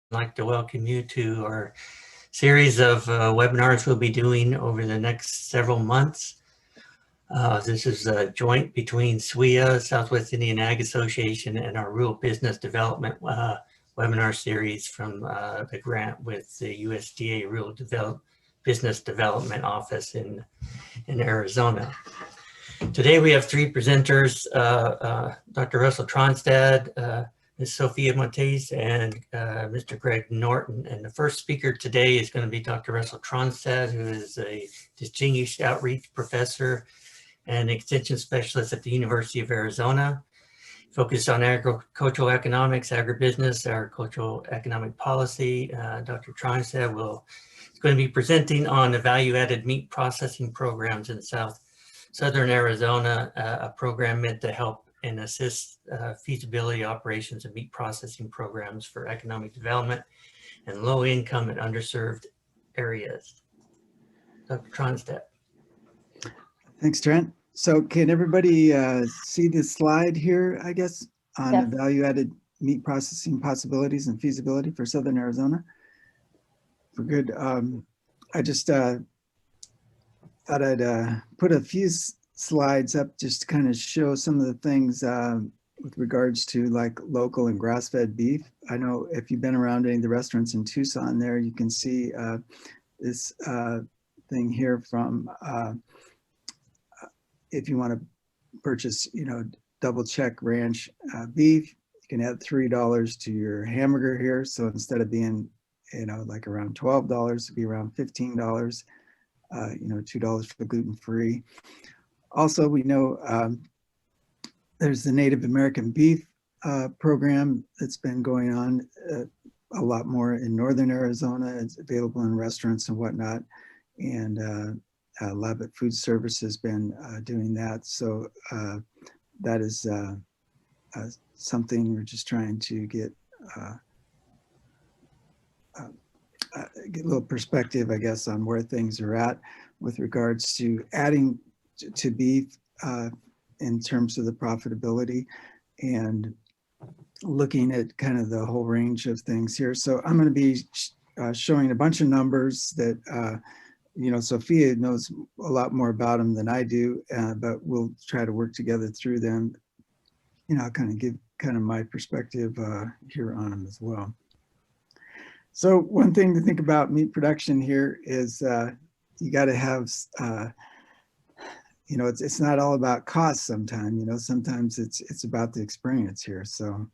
I'd like to welcome you to our series of webinars we'll be doing over the next several months. This is a joint between SWIAA, Southwest Indian Ag Association, and our Rural Business Development webinar series from the grant with the USDA Rural Business Development Office in Arizona. Today we have three presenters, Dr. Russell Tronstad, Ms. Sofia Montes, and Mr. Greg Norton. And the first speaker today is going to be Dr. Russell Tronstad, who is a distinguished outreach professor and extension specialist at the University of Arizona. Focused on agricultural economics, agribusiness, agricultural economic policy. Dr. Tronstad is going to be presenting on the value-added meat processing programs in southern Arizona, a program meant to help and assist feasibility operations and meat processing programs for economic development and low income and underserved areas. Dr. Tronstad. Thanks, Trent. So can everybody see this slide here, I guess, on Yes. value-added meat processing possibilities and feasibility for Southern Arizona? For good. I just thought I'd put a few slides up just to kind of show some of the things with regards to like local and grass-fed beef. I know if you've been around any of the restaurants in Tucson there, you can see this thing here from if you want to purchase, double check ranch beef, you can add $3 to your hamburger here. So instead of being, like around $12, it'd be around $15, $2 for the gluten-free. Also, we know there's the Native American beef program that's been going on a lot more in northern Arizona. It's available in restaurants and whatnot. And Labette Food Service has been doing that. So that is something we're just trying to get a little perspective, I guess, on where things are at with regards to adding to beef in terms of the profitability and looking at kind of the whole range of things here. So I'm going to be showing a bunch of numbers that Sofia knows a lot more about them than I do, but we'll try to work together through them. I'll kind of give kind of my perspective here on them as well. So one thing to think about meat production here is you got to have, it's not all about cost sometimes, sometimes it's about the experience here. So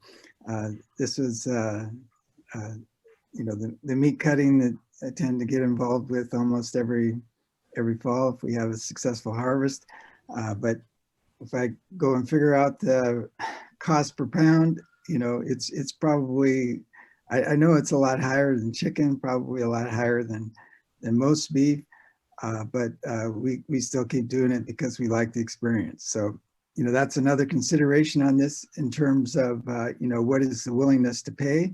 this was, the meat cutting that I tend to get involved with almost every fall if we have a successful harvest. But if I go and figure out the cost per pound, it's probably, I know it's a lot higher than chicken, probably a lot higher than most beef, but we still keep doing it because we like the experience. So, that's another consideration on this in terms of, what is the willingness to pay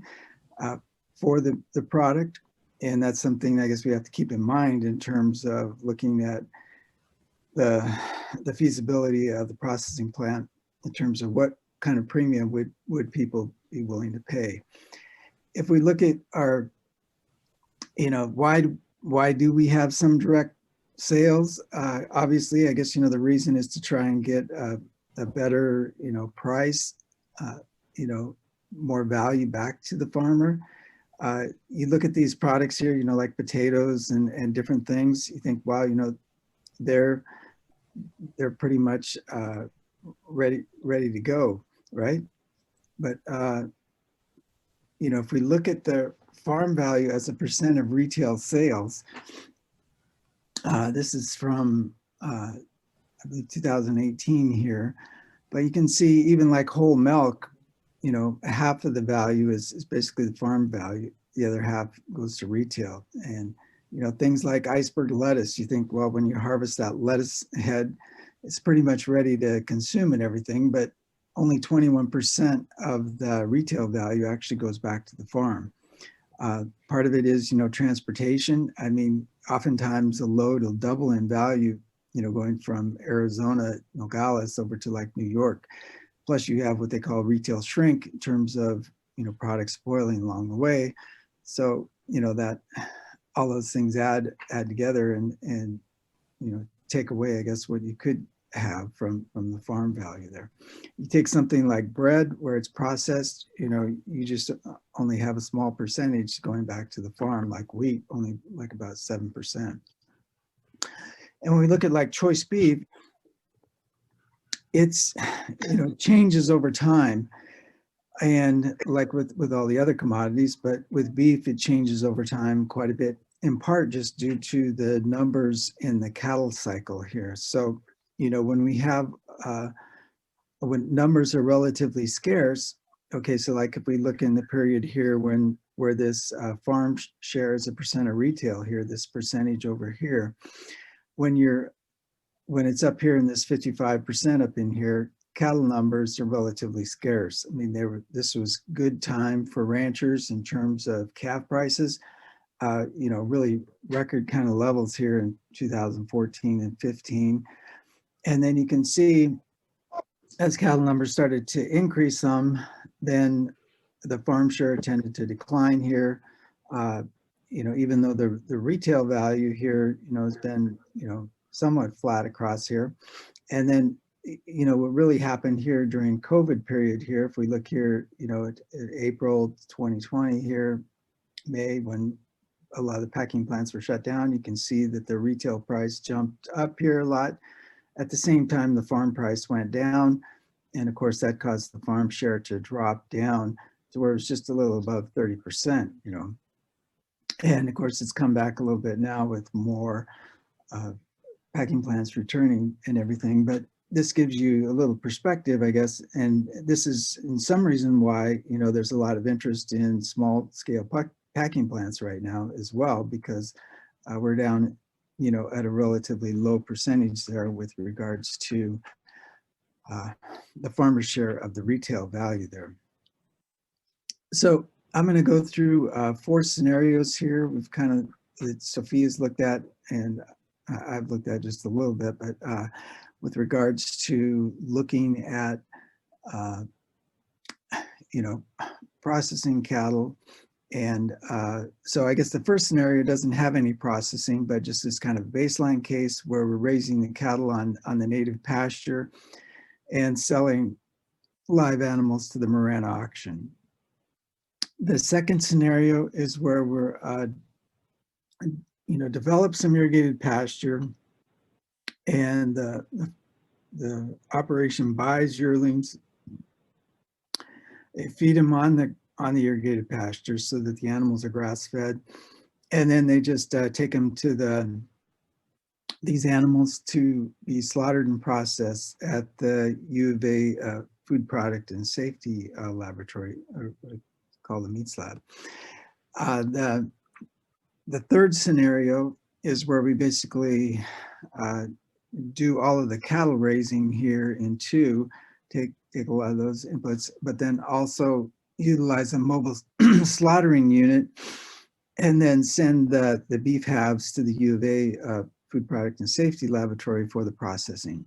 for the product. And that's something I guess we have to keep in mind in terms of looking at the feasibility of the processing plant in terms of what kind of premium would people be willing to pay. If we look at our, why do we have some direct sales? Obviously, I guess, the reason is to try and get a better, price, more value back to the farmer. You look at these products here, like potatoes and different things, you think, wow, they're pretty much ready to go, right? But, if we look at the farm value as a percent of retail sales, this is from, I believe 2018 here, but you can see even like whole milk, half of the value is basically the farm value. The other half goes to retail. And, things like iceberg lettuce, you think, well, when you harvest that lettuce head, it's pretty much ready to consume and everything, but only 21% of the retail value actually goes back to the farm. Part of it is, transportation. I mean, oftentimes a load will double in value, going from Arizona, Nogales over to like New York. Plus you have what they call retail shrink in terms of, products spoiling along the way. So, you know, that all those things add together and, you know, take away, I guess, what you could have from the farm value there. You take something like bread where it's processed, you know, you just only have a small percentage going back to the farm, like wheat, only like about 7%. And when we look at like choice beef, it's, you know, changes over time. And like with all the other commodities, but with beef, it changes over time quite a bit, in part just due to the numbers in the cattle cycle here. So, you know, when we have, when numbers are relatively scarce, okay, so like if we look in the period here where this farm share is a percent of retail here, this percentage over here, when it's up here in this 55% up in here, cattle numbers are relatively scarce. I mean, this was good time for ranchers in terms of calf prices. You know, really record kind of levels here in 2014 and 15. And then you can see as cattle numbers started to increase some, then the farm share tended to decline here. You know, even though the retail value here, you know, has been, you know, somewhat flat across here. And then, you know, what really happened here during COVID period here, if we look here, you know, at April 2020 here, May, when a lot of the packing plants were shut down, you can see that the retail price jumped up here a lot. At the same time, the farm price went down. And of course, that caused the farm share to drop down to where it was just a little above 30%, you know. And of course, it's come back a little bit now with more packing plants returning and everything. But this gives you a little perspective, I guess. And this is in some reason why, you know, there's a lot of interest in small scale packing plants right now as well, because we're down, you know, at a relatively low percentage there with regards to the farmer's share of the retail value there. So I'm going to go through 4 scenarios here. We've kind of, that Sophia's looked at, and I've looked at just a little bit, but with regards to looking at, you know, processing cattle. And so I guess the first scenario doesn't have any processing, but just this kind of baseline case where we're raising the cattle on the native pasture and selling live animals to the Marana auction. The second scenario is where we're, you know, develop some irrigated pasture, and the operation buys yearlings. They feed them on the irrigated pasture so that the animals are grass fed, and then they just take them to these animals to be slaughtered and processed at the U of A Food Product and Safety Laboratory, or called the meats lab. The third scenario is where we basically do all of the cattle raising here in 2, take a lot of those inputs, but then also utilize a mobile slaughtering unit, and then send the beef halves to the U of A Food Product and Safety Laboratory for the processing.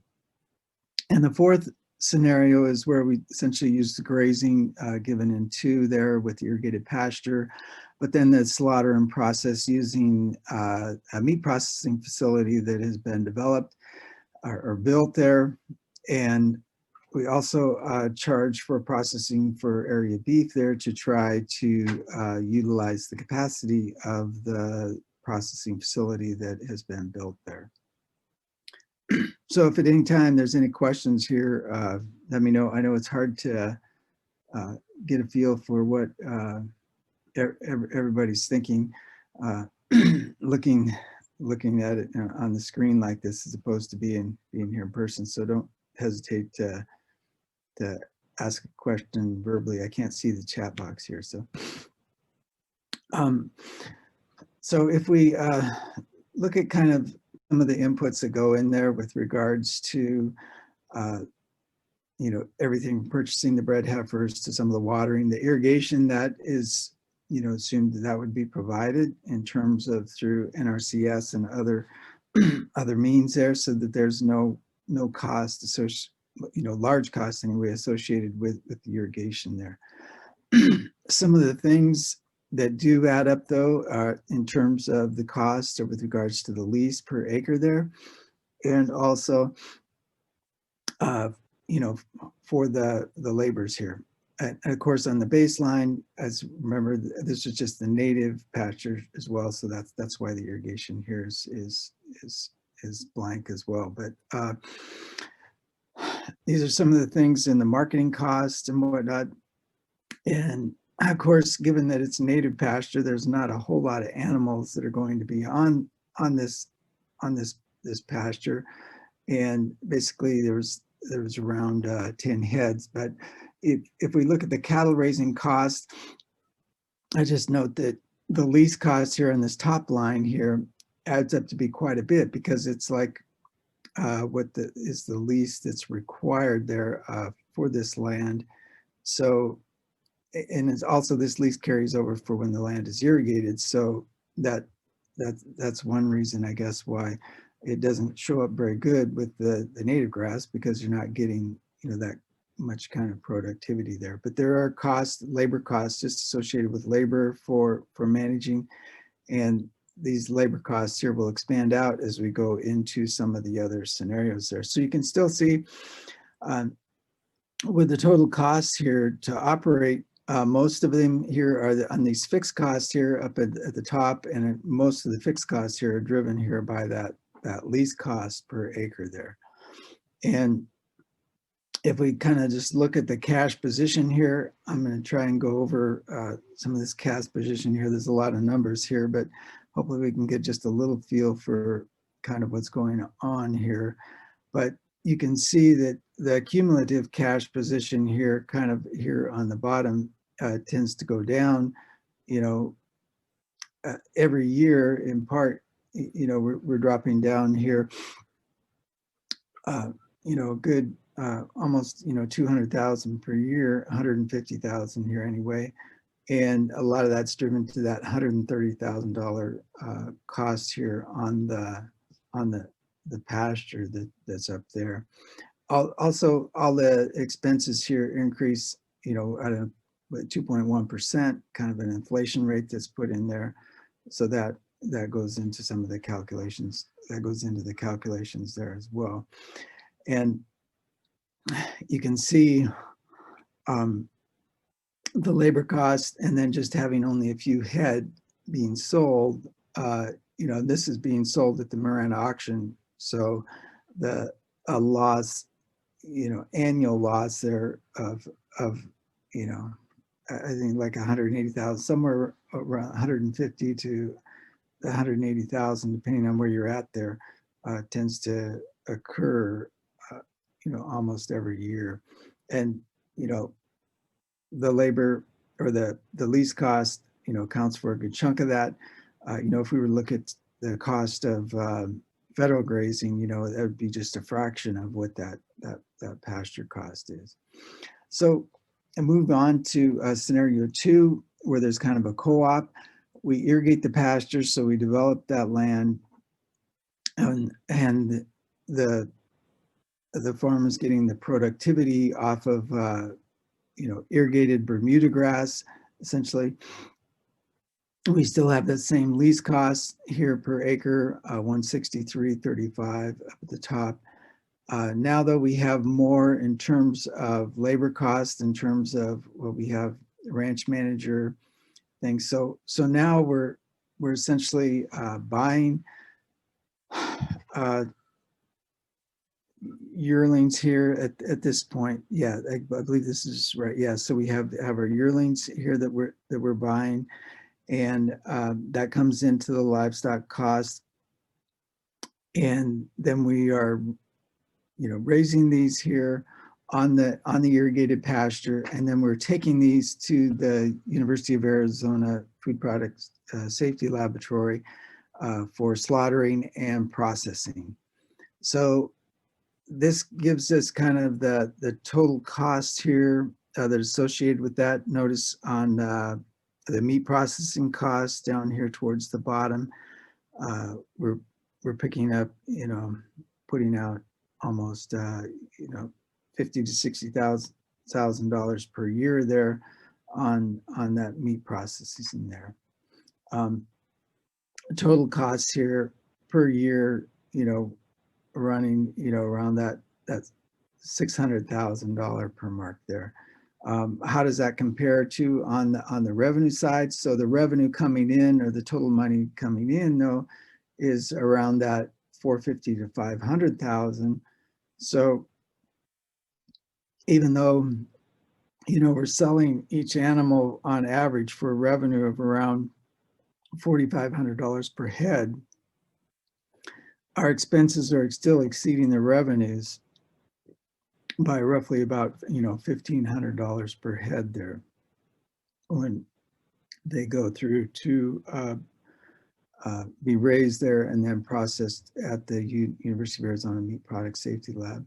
And the fourth scenario is where we essentially use the grazing given in 2 there with the irrigated pasture, but then the slaughter and process using a meat processing facility that has been developed or built there. And we also charge for processing for area beef there to try to utilize the capacity of the processing facility that has been built there. So if at any time there's any questions here, let me know. I know it's hard to get a feel for what everybody's thinking, looking at it on the screen like this as opposed to being here in person. So don't hesitate to ask a question verbally. I can't see the chat box here. So, so if we look at kind of some of the inputs that go in there with regards to, you know, everything purchasing the bred heifers to some of the watering, the irrigation, that is, you know, assumed that would be provided in terms of through NRCS and other other means there, so that there's no cost associated, you know, large costs anyway associated with the irrigation there. Some of the things that do add up though in terms of the cost or with regards to the lease per acre there, and also you know, for the labors here. And of course, on the baseline, as remember, this is just the native pasture as well. So that's why the irrigation here is blank as well. But these are some of the things in the marketing costs and whatnot. And of course, given that it's native pasture, there's not a whole lot of animals that are going to be on this pasture. And basically, there was around 10 heads. But if we look at the cattle raising cost, I just note that the lease cost here on this top line here adds up to be quite a bit, because it's like what is the lease that's required there for this land. So, and it's also, this lease carries over for when the land is irrigated. So that's one reason, I guess, why it doesn't show up very good with the native grass, because you're not getting, you know, that much kind of productivity there. But there are costs, labor costs just associated with labor for managing, and these labor costs here will expand out as we go into some of the other scenarios there. So you can still see with the total costs here to operate, most of them here are on these fixed costs here up at the top, and most of the fixed costs here are driven here by that lease cost per acre there. And if we kind of just look at the cash position here, I'm going to try and go over some of this cash position here. There's a lot of numbers here, but hopefully we can get just a little feel for kind of what's going on here. But you can see that the cumulative cash position here, kind of here on the bottom, tends to go down, you know, every year. In part, you know, we're dropping down here, you know, a good almost, you know, 200,000 per year, 150,000 here anyway. And a lot of that's driven to that $130,000 cost here on the pasture that's up there. Also, all the expenses here increase, you know, at a 2.1%, kind of an inflation rate that's put in there. So that goes into some of the calculations. That goes into the calculations there as well. And you can see the labor cost, and then just having only a few head being sold. You know, this is being sold at the Marana auction. So a loss, you know, annual loss there of you know, I think like 180,000, somewhere around 150 to 180,000, depending on where you're at there, tends to occur, you know, almost every year. And, you know, the labor or the lease cost, you know, accounts for a good chunk of that. You know, if we were to look at the cost of federal grazing, you know, that would be just a fraction of what that pasture cost is. So, and move on to scenario 2, where there's kind of a co-op. We irrigate the pasture, so we develop that land, and the farm is getting the productivity off of you know, irrigated Bermuda grass, essentially. We still have that same lease cost here per acre, 163.35 up at the top. Now, though, we have more in terms of labor costs, in terms of what we have ranch manager things. So now we're essentially buying yearlings here at this point. Yeah, I believe this is right. Yeah, so we have our yearlings here that we're buying, and that comes into the livestock cost. And then we are, you know, raising these here on the irrigated pasture, and then we're taking these to the University of Arizona Food Products Safety Laboratory for slaughtering and processing. So this gives us kind of the total cost here that's associated with that. Notice on the meat processing costs down here towards the bottom, we're picking up, you know, putting out almost you know, $50,000 to $60,000 per year there on that meat processing there. Total costs here per year, running, around that $600,000 per mark there. How does that compare to on the revenue side? So the revenue coming in, or the total money coming in, though, is around that 450 to 500,000. So even though we're selling each animal on average for a revenue of around $4,500 per head, our expenses are still exceeding the revenues by roughly about $1,500 per head there when they go through to be raised there and then processed at the University of Arizona Meat Product Safety Lab.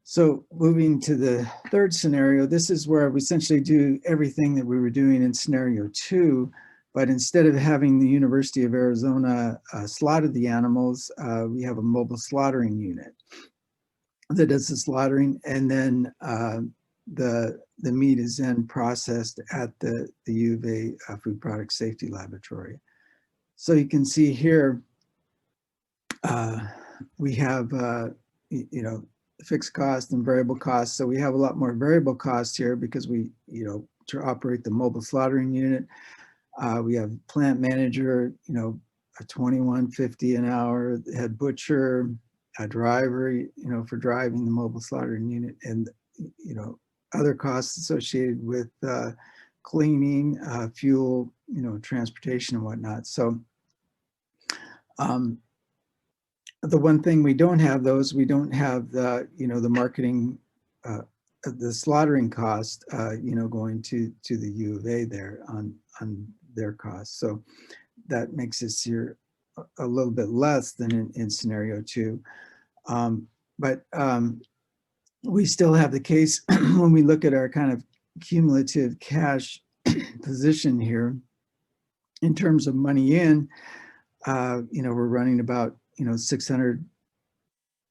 So moving to the third scenario, this is where we essentially do everything that we were doing in scenario 2, but instead of having the University of Arizona slaughter the animals, we have a mobile slaughtering unit that does the slaughtering, and then the meat is then processed at the U of A Food Product Safety Laboratory. So you can see here, we have, fixed cost and variable costs. So we have a lot more variable costs here because we, to operate the mobile slaughtering unit, we have plant manager, a $21.50 an hour, head butcher, a driver, for driving the mobile slaughtering unit, and, other costs associated with cleaning, fuel, transportation and whatnot. So the one thing we don't have, we don't have the, the marketing, the slaughtering cost, going to the U of A there on their costs. So that makes this here a little bit less than in scenario 2. But we still have the case when we look at our kind of cumulative cash position here in terms of money in, we're running about 600,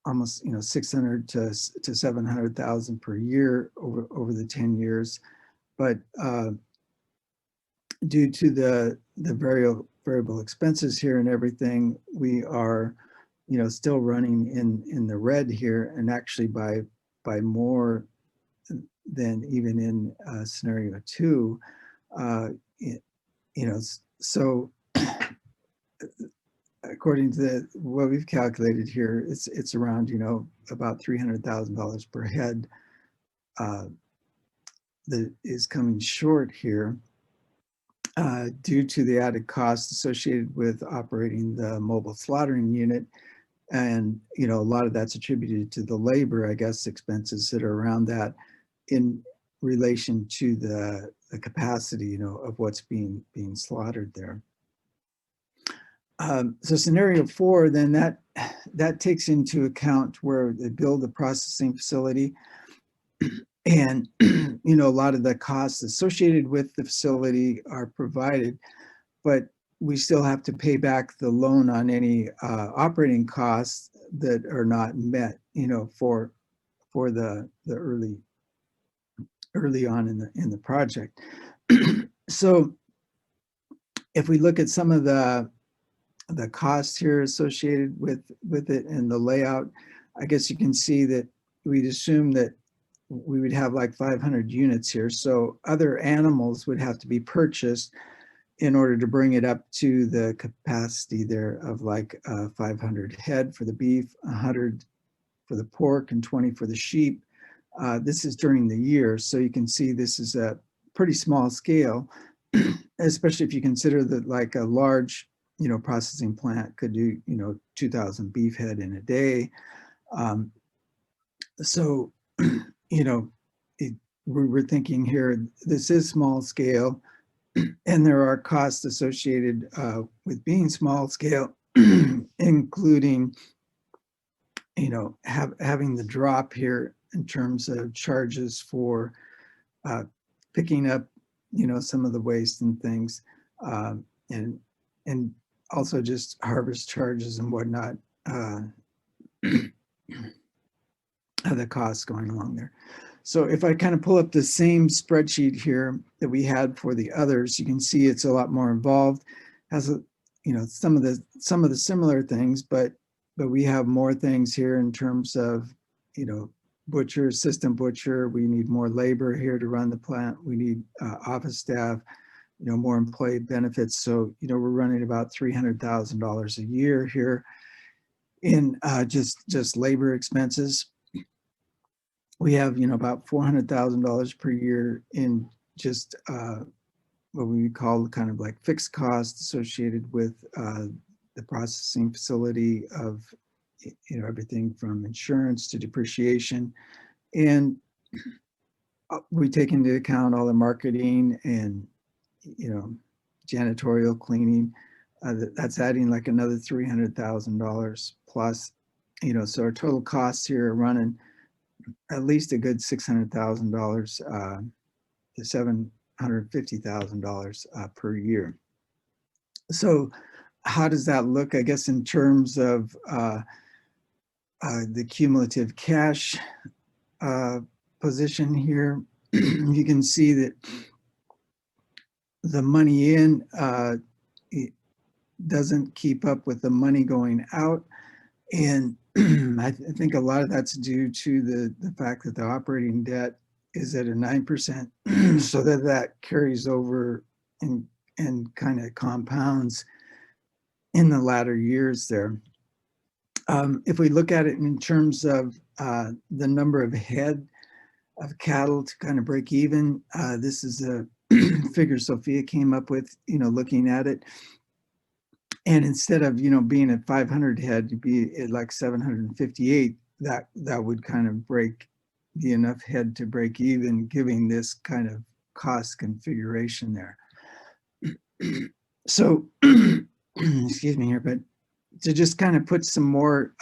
almost 600 to 700,000 per year over the 10 years. But due to the variable expenses here and everything, we are still running in the red here, and actually by more than even in scenario 2. So according to what we've calculated here, it's around about $300,000 per head that is coming short here due to the added costs associated with operating the mobile slaughtering unit. And a lot of that's attributed to the labor, I guess, expenses that are around that in relation to the capacity of what's being slaughtered there. So scenario 4, then that takes into account where they build the processing facility, and a lot of the costs associated with the facility are provided, but we still have to pay back the loan on any operating costs that are not met, for the early on in the project. So if we look at some of the costs here associated with it and the layout, I guess you can see that we'd assume that we would have like 500 units here. So other animals would have to be purchased in order to bring it up to the capacity there of like 500 head for the beef, 100 for the pork, and 20 for the sheep. This is during the year. So you can see this is a pretty small scale, especially if you consider that like a large processing plant could do 2,000 beef head in a day. So we're thinking here, this is small scale, and there are costs associated with being small scale, including having the drop here in terms of charges for picking up some of the waste and things, and also just harvest charges and whatnot, the costs going along there. So if I kind of pull up the same spreadsheet here that we had for the others, you can see it's a lot more involved. Has a, you know, some of the similar things, but we have more things here in terms of, you know, butcher, assistant butcher. We need more labor here to run the plant. We need office staff, you know, more employee benefits. So, you know, we're running about $300,000 a year here in just labor expenses. We have, you know, about $400,000 per year in just what we call kind of like fixed costs associated with the processing facility of, you know, everything from insurance to depreciation. And we take into account all the marketing and, you know, janitorial cleaning. That's adding like another $300,000 plus, you know, so our total costs here are running at least a good $600,000 to $750,000 per year. So how does that look, I guess, in terms of the cumulative cash position here? You can see that the money in it doesn't keep up with the money going out. And I think a lot of that's due to the fact that the operating debt is at a 9%, so that carries over and kind of compounds in the latter years there. If we look at it in terms of the number of head of cattle to kind of break even, this is a figure Sofia came up with, you know, looking at it. And instead of, you know, being at 500 head, to be at like 758, that would kind of be enough head to break even, giving this kind of cost configuration there. So, excuse me here, but to just kind of put some more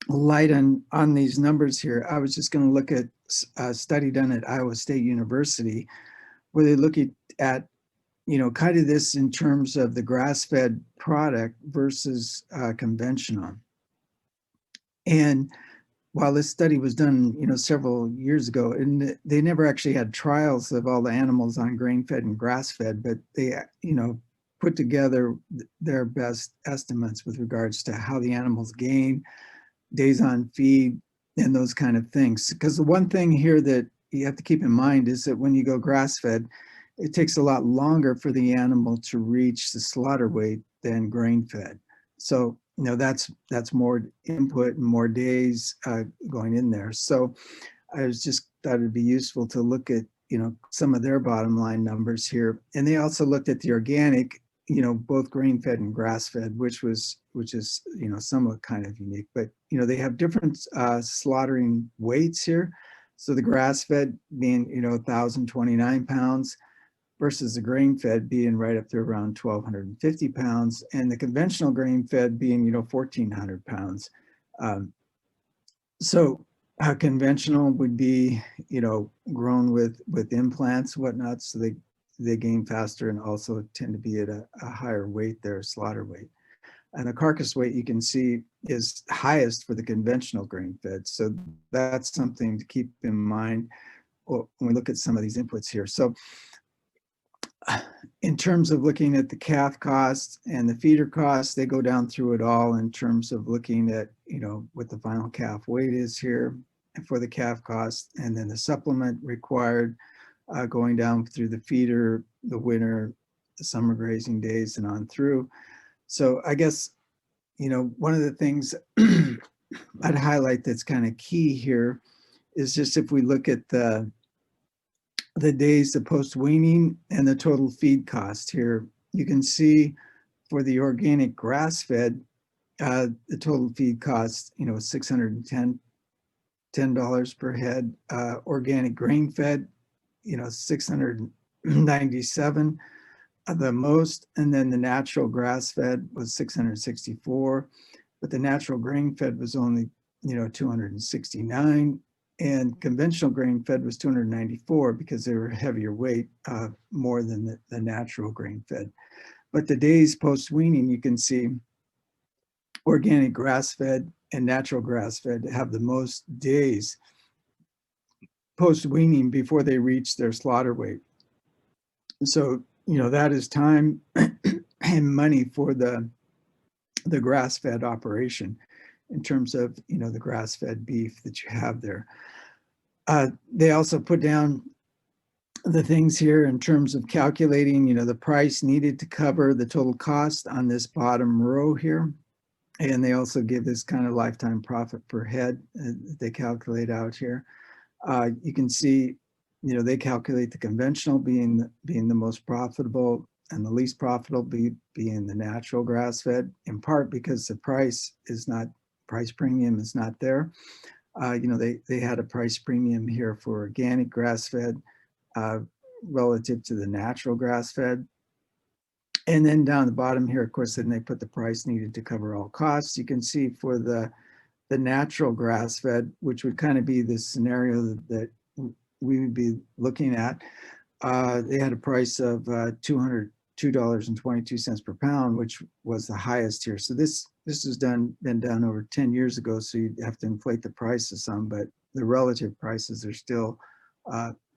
light on these numbers here, I was just going to look at a study done at Iowa State University, where they look at you know, kind of this in terms of the grass-fed product versus conventional. And while this study was done, you know, several years ago, and they never actually had trials of all the animals on grain-fed and grass-fed, but they, you know, put together their best estimates with regards to how the animals gain, days on feed, and those kind of things. Because the one thing here that you have to keep in mind is that when you go grass-fed, it takes a lot longer for the animal to reach the slaughter weight than grain-fed. So, you know, that's more input and more days going in there. So I was just thought it'd be useful to look at, you know, some of their bottom line numbers here. And they also looked at the organic, you know, both grain-fed and grass-fed, which is, you know, somewhat kind of unique. But, you know, they have different slaughtering weights here. So the grass-fed being, you know, 1,029 pounds, versus the grain-fed being right up to around 1,250 pounds, and the conventional grain-fed being, you know, 1,400 pounds. So conventional would be, you know, grown with implants, whatnot, so they gain faster and also tend to be at a higher weight there, slaughter weight. And the carcass weight you can see is highest for the conventional grain-fed. So that's something to keep in mind when we look at some of these inputs here. So in terms of looking at the calf costs and the feeder costs, they go down through it all in terms of looking at, you know, what the final calf weight is here for the calf cost, and then the supplement required going down through the feeder, the winter, the summer grazing days, and on through. So I guess, you know, one of the things I'd highlight that's kind of key here is just if we look at the days of post-weaning and the total feed cost here, you can see for the organic grass-fed, the total feed cost, you know, $610 per head. Organic grain-fed, you know, 697 the most, and then the natural grass-fed was 664, but the natural grain-fed was only, you know, 269. And conventional grain-fed was 294 because they were heavier weight, more than the natural grain-fed. But the days post-weaning, you can see organic grass-fed and natural grass-fed have the most days post-weaning before they reach their slaughter weight. So, that is time and money for the grass-fed operation in terms of, the grass-fed beef that you have there. They also put down the things here in terms of calculating, the price needed to cover the total cost on this bottom row here. And they also give this kind of lifetime profit per head that they calculate out here. You can see, they calculate the conventional being the most profitable and the least profitable being the natural grass-fed, in part because the price premium is not there. They had a price premium here for organic grass-fed relative to the natural grass-fed. And then down the bottom here, of course, then they put the price needed to cover all costs. You can see for the natural grass-fed, which would kind of be the scenario that we would be looking at, they had a price of $202.22 per pound, which was the highest here. So this has been done over 10 years ago, so you'd have to inflate the prices some, but the relative prices are still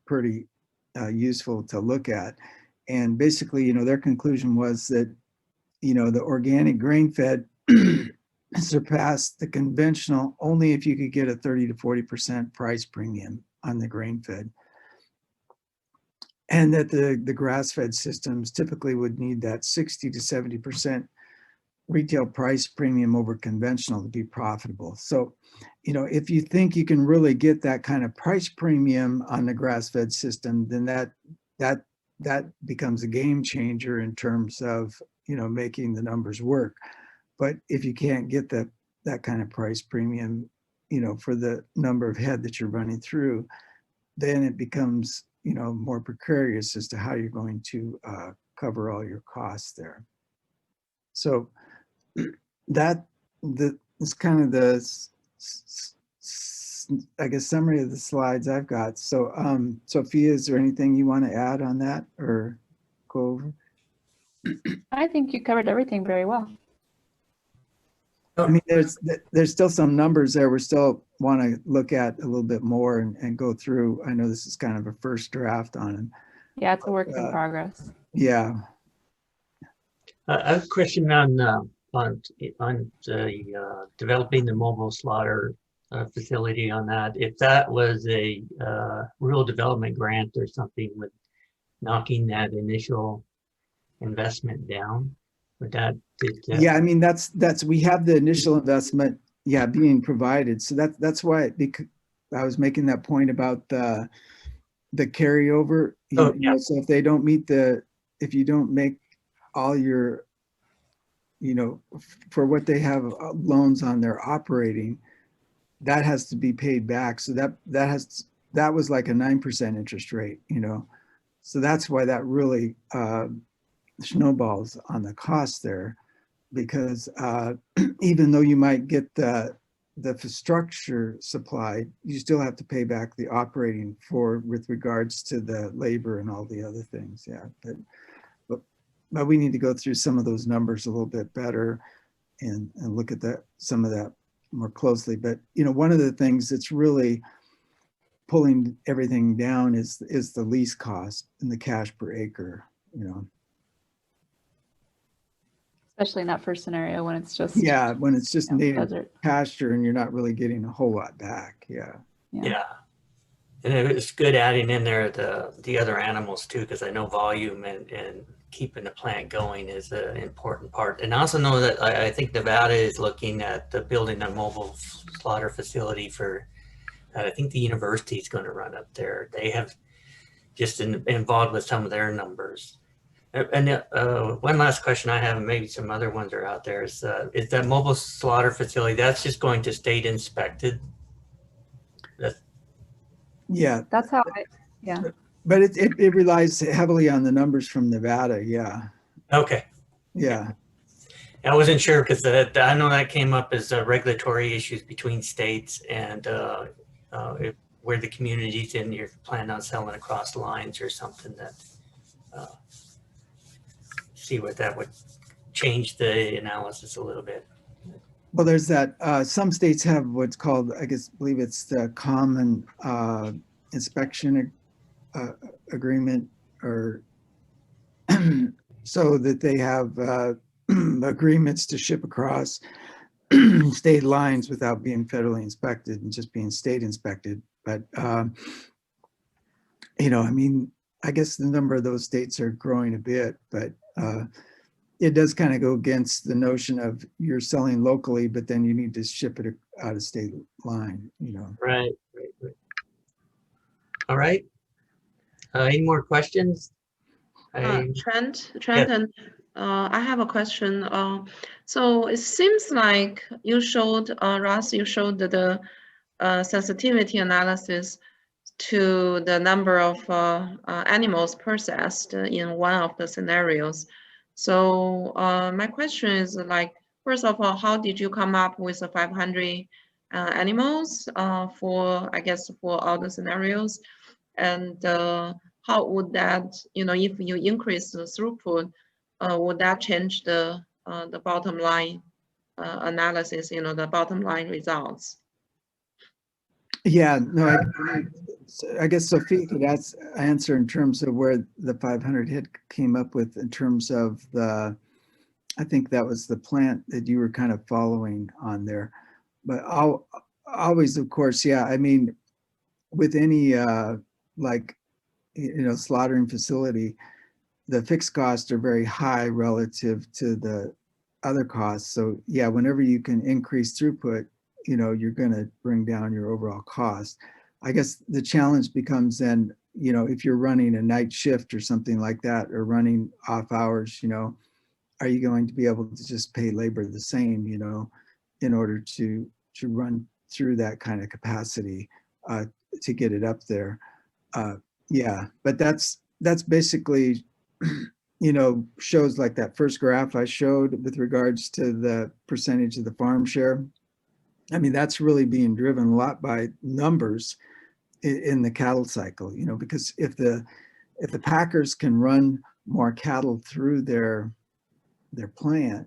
pretty useful to look at. And basically, their conclusion was that, the organic grain-fed surpassed the conventional only if you could get a 30 to 40% price premium on the grain-fed. And that the grass-fed systems typically would need that 60 to 70% retail price premium over conventional to be profitable. So, if you think you can really get that kind of price premium on the grass-fed system, then that becomes a game changer in terms of, making the numbers work. But if you can't get that kind of price premium, for the number of head that you're running through, then it becomes, more precarious as to how you're going to cover all your costs there. So is kind of the, I guess, summary of the slides I've got. So Sophia, is there anything you want to add on that or go over? I think you covered everything very well. I mean, there's still some numbers there we still want to look at a little bit more and go through. I know this is kind of a first draft on them. Yeah, it's a work in progress. Yeah. A question on developing the mobile slaughter facility on that. If that was a rural development grant or something with knocking that initial investment down, would that? Yeah, I mean, that's we have the initial investment, being provided. So that's why I was making that point about the carryover. So if they don't meet if you don't make all your, for what they have loans on their operating, that has to be paid back. So that was like a 9% interest rate, So that's why that really snowballs on the cost there, because even though you might get the structure supplied, you still have to pay back the operating with regards to the labor and all the other things. Yeah, but we need to go through some of those numbers a little bit better and look at some of that more closely. But one of the things that's really pulling everything down is the lease cost and the cash per acre. Especially in that first scenario when it's just when it's just native desert pasture and you're not really getting a whole lot back. Yeah. And it's good adding in there the other animals too, because I know volume and keeping the plant going is an important part. And I also know that I think Nevada is looking at building a mobile slaughter facility for I think the university is going to run up there. They have just involved with some of their numbers. And one last question I have, and maybe some other ones are out there, is that mobile slaughter facility, that's just going to state inspected? That's how But it relies heavily on the numbers from Nevada. Yeah. Okay. Yeah. I wasn't sure because I know that came up as regulatory issues between states and where the communities and you're planning on selling across lines or something that see what that would change the analysis a little bit. Well, there's that some states have what's called, believe it's the common inspection agreement, or so that they have agreements to ship across state lines without being federally inspected and just being state inspected. But, you know, I mean, I guess the number of those states are growing a bit, but it does kind of go against the notion of you're selling locally, but then you need to ship it out of state line, you know. Right. All right. Any more questions? Trent, Yes. and I have a question. So it seems like you showed, Ross, you showed the sensitivity analysis to the number of animals processed in one of the scenarios. So my question is, like, first of all, how did you come up with the 500 animals for, I guess, for all the scenarios? And how would that, you know, if you increase the throughput, would that change the bottom line analysis, you know, the bottom line results? Yeah, no, I guess Sophia could answer in terms of where the 500 hit came up with in terms of the, I think that was the plant that you were kind of following on there. But I'll always, of course, yeah, I mean, with any like, you know, slaughtering facility, the fixed costs are very high relative to the other costs. So yeah, whenever you can increase throughput, you know, you're going to bring down your overall cost. I guess the challenge becomes then, you know, if you're running a night shift or something like that, or running off hours, you know, are you going to be able to just pay labor the same, you know, in order to run through that kind of capacity to get it up there? Yeah, but that's basically, you know, shows like that first graph I showed with regards to the percentage of the farm share. I mean, that's really being driven a lot by numbers in the cattle cycle, you know, because if the packers can run more cattle through their plant,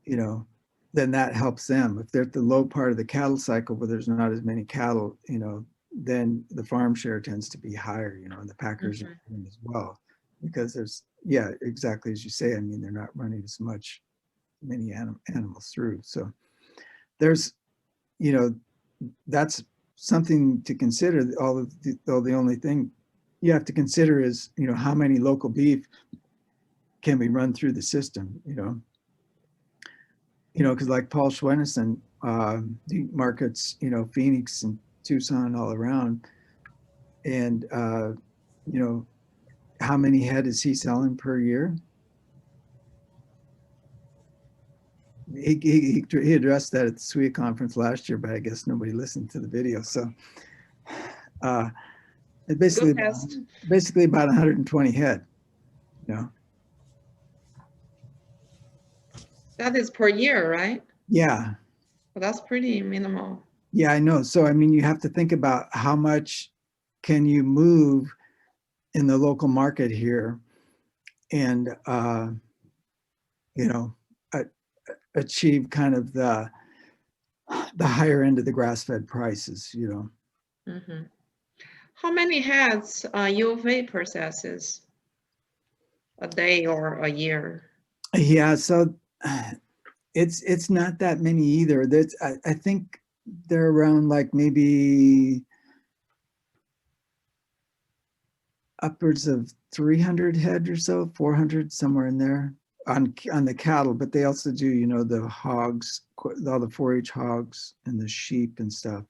you know, then that helps them. If they're at the low part of the cattle cycle where there's not as many cattle, you know, then the farm share tends to be higher, you know, and the packers are doing as well, because there's, yeah, exactly as you say. I mean, they're not running as many animals through. So there's, you know, that's something to consider. The only thing you have to consider is, you know, how many local beef can we run through the system, you know, because like Paul Schwenneson, he markets, you know, Phoenix and Tucson all around. And, you know, how many head is he selling per year? He addressed that at the SWIAA conference last year, but I guess nobody listened to the video. So it basically about 120 head, you know. That is per year, right? Yeah. Well, that's pretty minimal. Yeah, I know. So, I mean, you have to think about how much can you move in the local market here and, you know, achieve kind of the higher end of the grass-fed prices, you know. Mm-hmm. How many heads UFA processes a day or a year? Yeah, so it's not that many either. That's I think they're around like maybe upwards of 300 head or so, 400, somewhere in there on the cattle. But they also do, you know, the hogs, all the 4-H hogs and the sheep and stuff.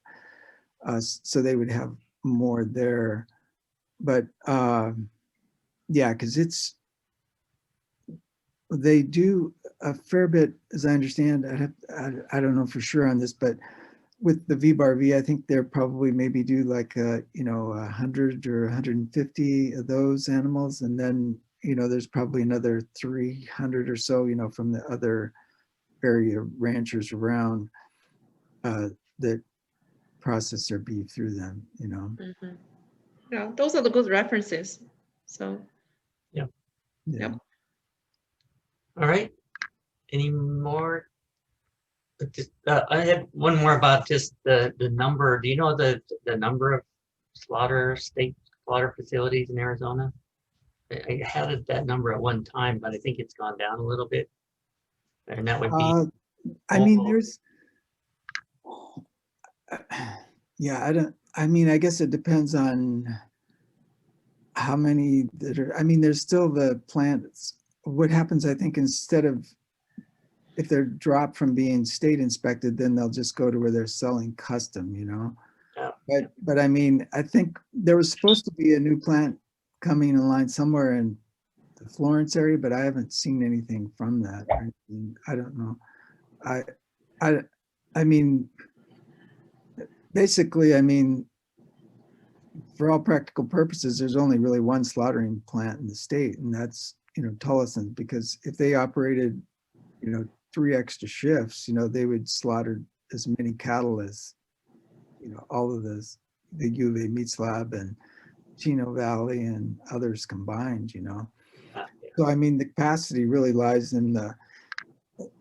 So they would have more there. But yeah, because they do a fair bit, as I understand. I don't know for sure on this, but with the V-Bar-V, I think they're probably maybe do like, you know, 100 or 150 of those animals. And then, you know, there's probably another 300 or so, you know, from the other area ranchers around that process their beef through them, you know. Mm-hmm. Yeah, those are the good references. So, yeah. Yep. All right. Any more? I had one more about just the number. Do you know the number of state slaughter facilities in Arizona. I had that number at one time, but I think it's gone down a little bit. And that would be, I mean, Oh. there's, yeah, I guess it depends on how many that are, I mean, there's still the plants. What happens, I think, instead of, if they're dropped from being state inspected, then they'll just go to where they're selling custom, you know? Yeah. But I mean, I think there was supposed to be a new plant coming in line somewhere in the Florence area, but I haven't seen anything from that. Or anything. I don't know. I mean, basically, I mean, for all practical purposes, there's only really one slaughtering plant in the state, and that's, you know, Tullison, because if they operated, you know, 3 extra shifts, you know, they would slaughter as many cattle as, you know, all of the U of A Meats Lab and Chino Valley and others combined, you know. So, I mean, the capacity really lies in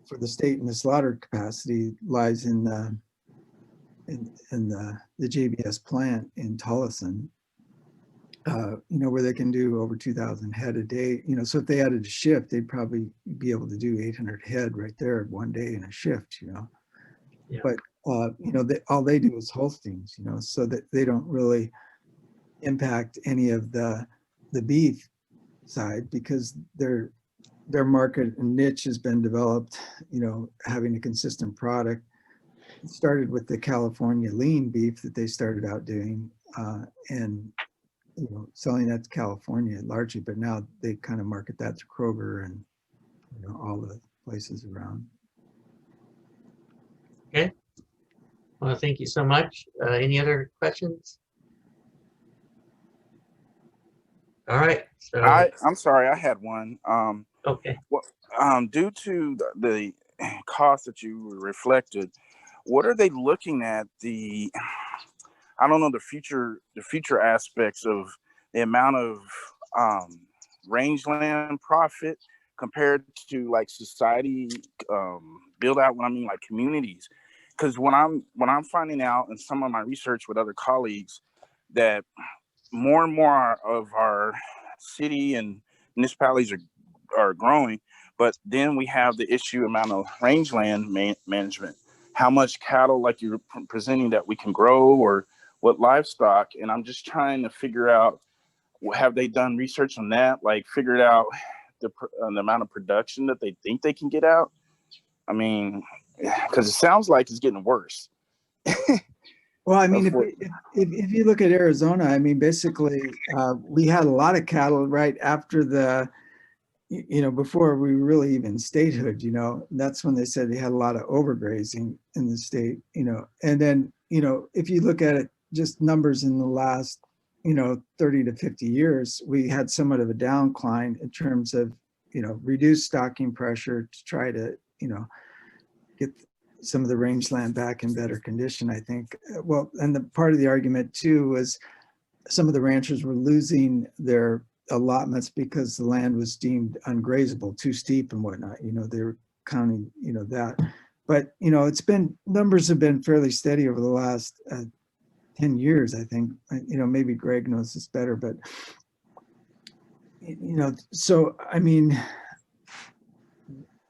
for the state, and the slaughter capacity lies in the JBS plant in Tullison, you know, where they can do over 2,000 head a day, you know. So if they added a shift, they'd probably be able to do 800 head right there one day in a shift, you know. Yeah. But, you know, all they do is Holsteins, you know, so that they don't really impact any of the beef side, because their market and niche has been developed, you know, having a consistent product. It started with the California lean beef that they started out doing, and, you know, selling that to California largely, but now they kind of market that to Kroger and, you know, all the places around. Okay. Well, thank you so much. Any other questions? All right. So, I'm sorry, I had one. okay. Due to the cost that you reflected, what are they looking at I don't know, the future aspects of the amount of rangeland profit compared to like society build out, when I mean like communities. Because when I'm finding out in some of my research with other colleagues that more and more of our city and municipalities are growing, but then we have the amount of rangeland management, how much cattle, like you're presenting, that we can grow, or what livestock. And I'm just trying to figure out, have they done research on that, like figured out the amount of production that they think they can get out? I mean, because it sounds like it's getting worse. Well, I mean, if you look at Arizona, I mean, basically, we had a lot of cattle right after you know, before we really even statehood, you know. That's when they said they had a lot of overgrazing in the state, you know. And then, you know, if you look at it, just numbers in the last, you know, 30 to 50 years, we had somewhat of a downcline in terms of, you know, reduced stocking pressure to try to, you know, get some of the rangeland back in better condition, I think. Well, and the part of the argument too was some of the ranchers were losing their allotments because the land was deemed ungrazable, too steep and whatnot. You know, they were counting, you know, that. But, you know, numbers have been fairly steady over the last 10 years, I think. You know, maybe Greg knows this better, but, you know, so, I mean,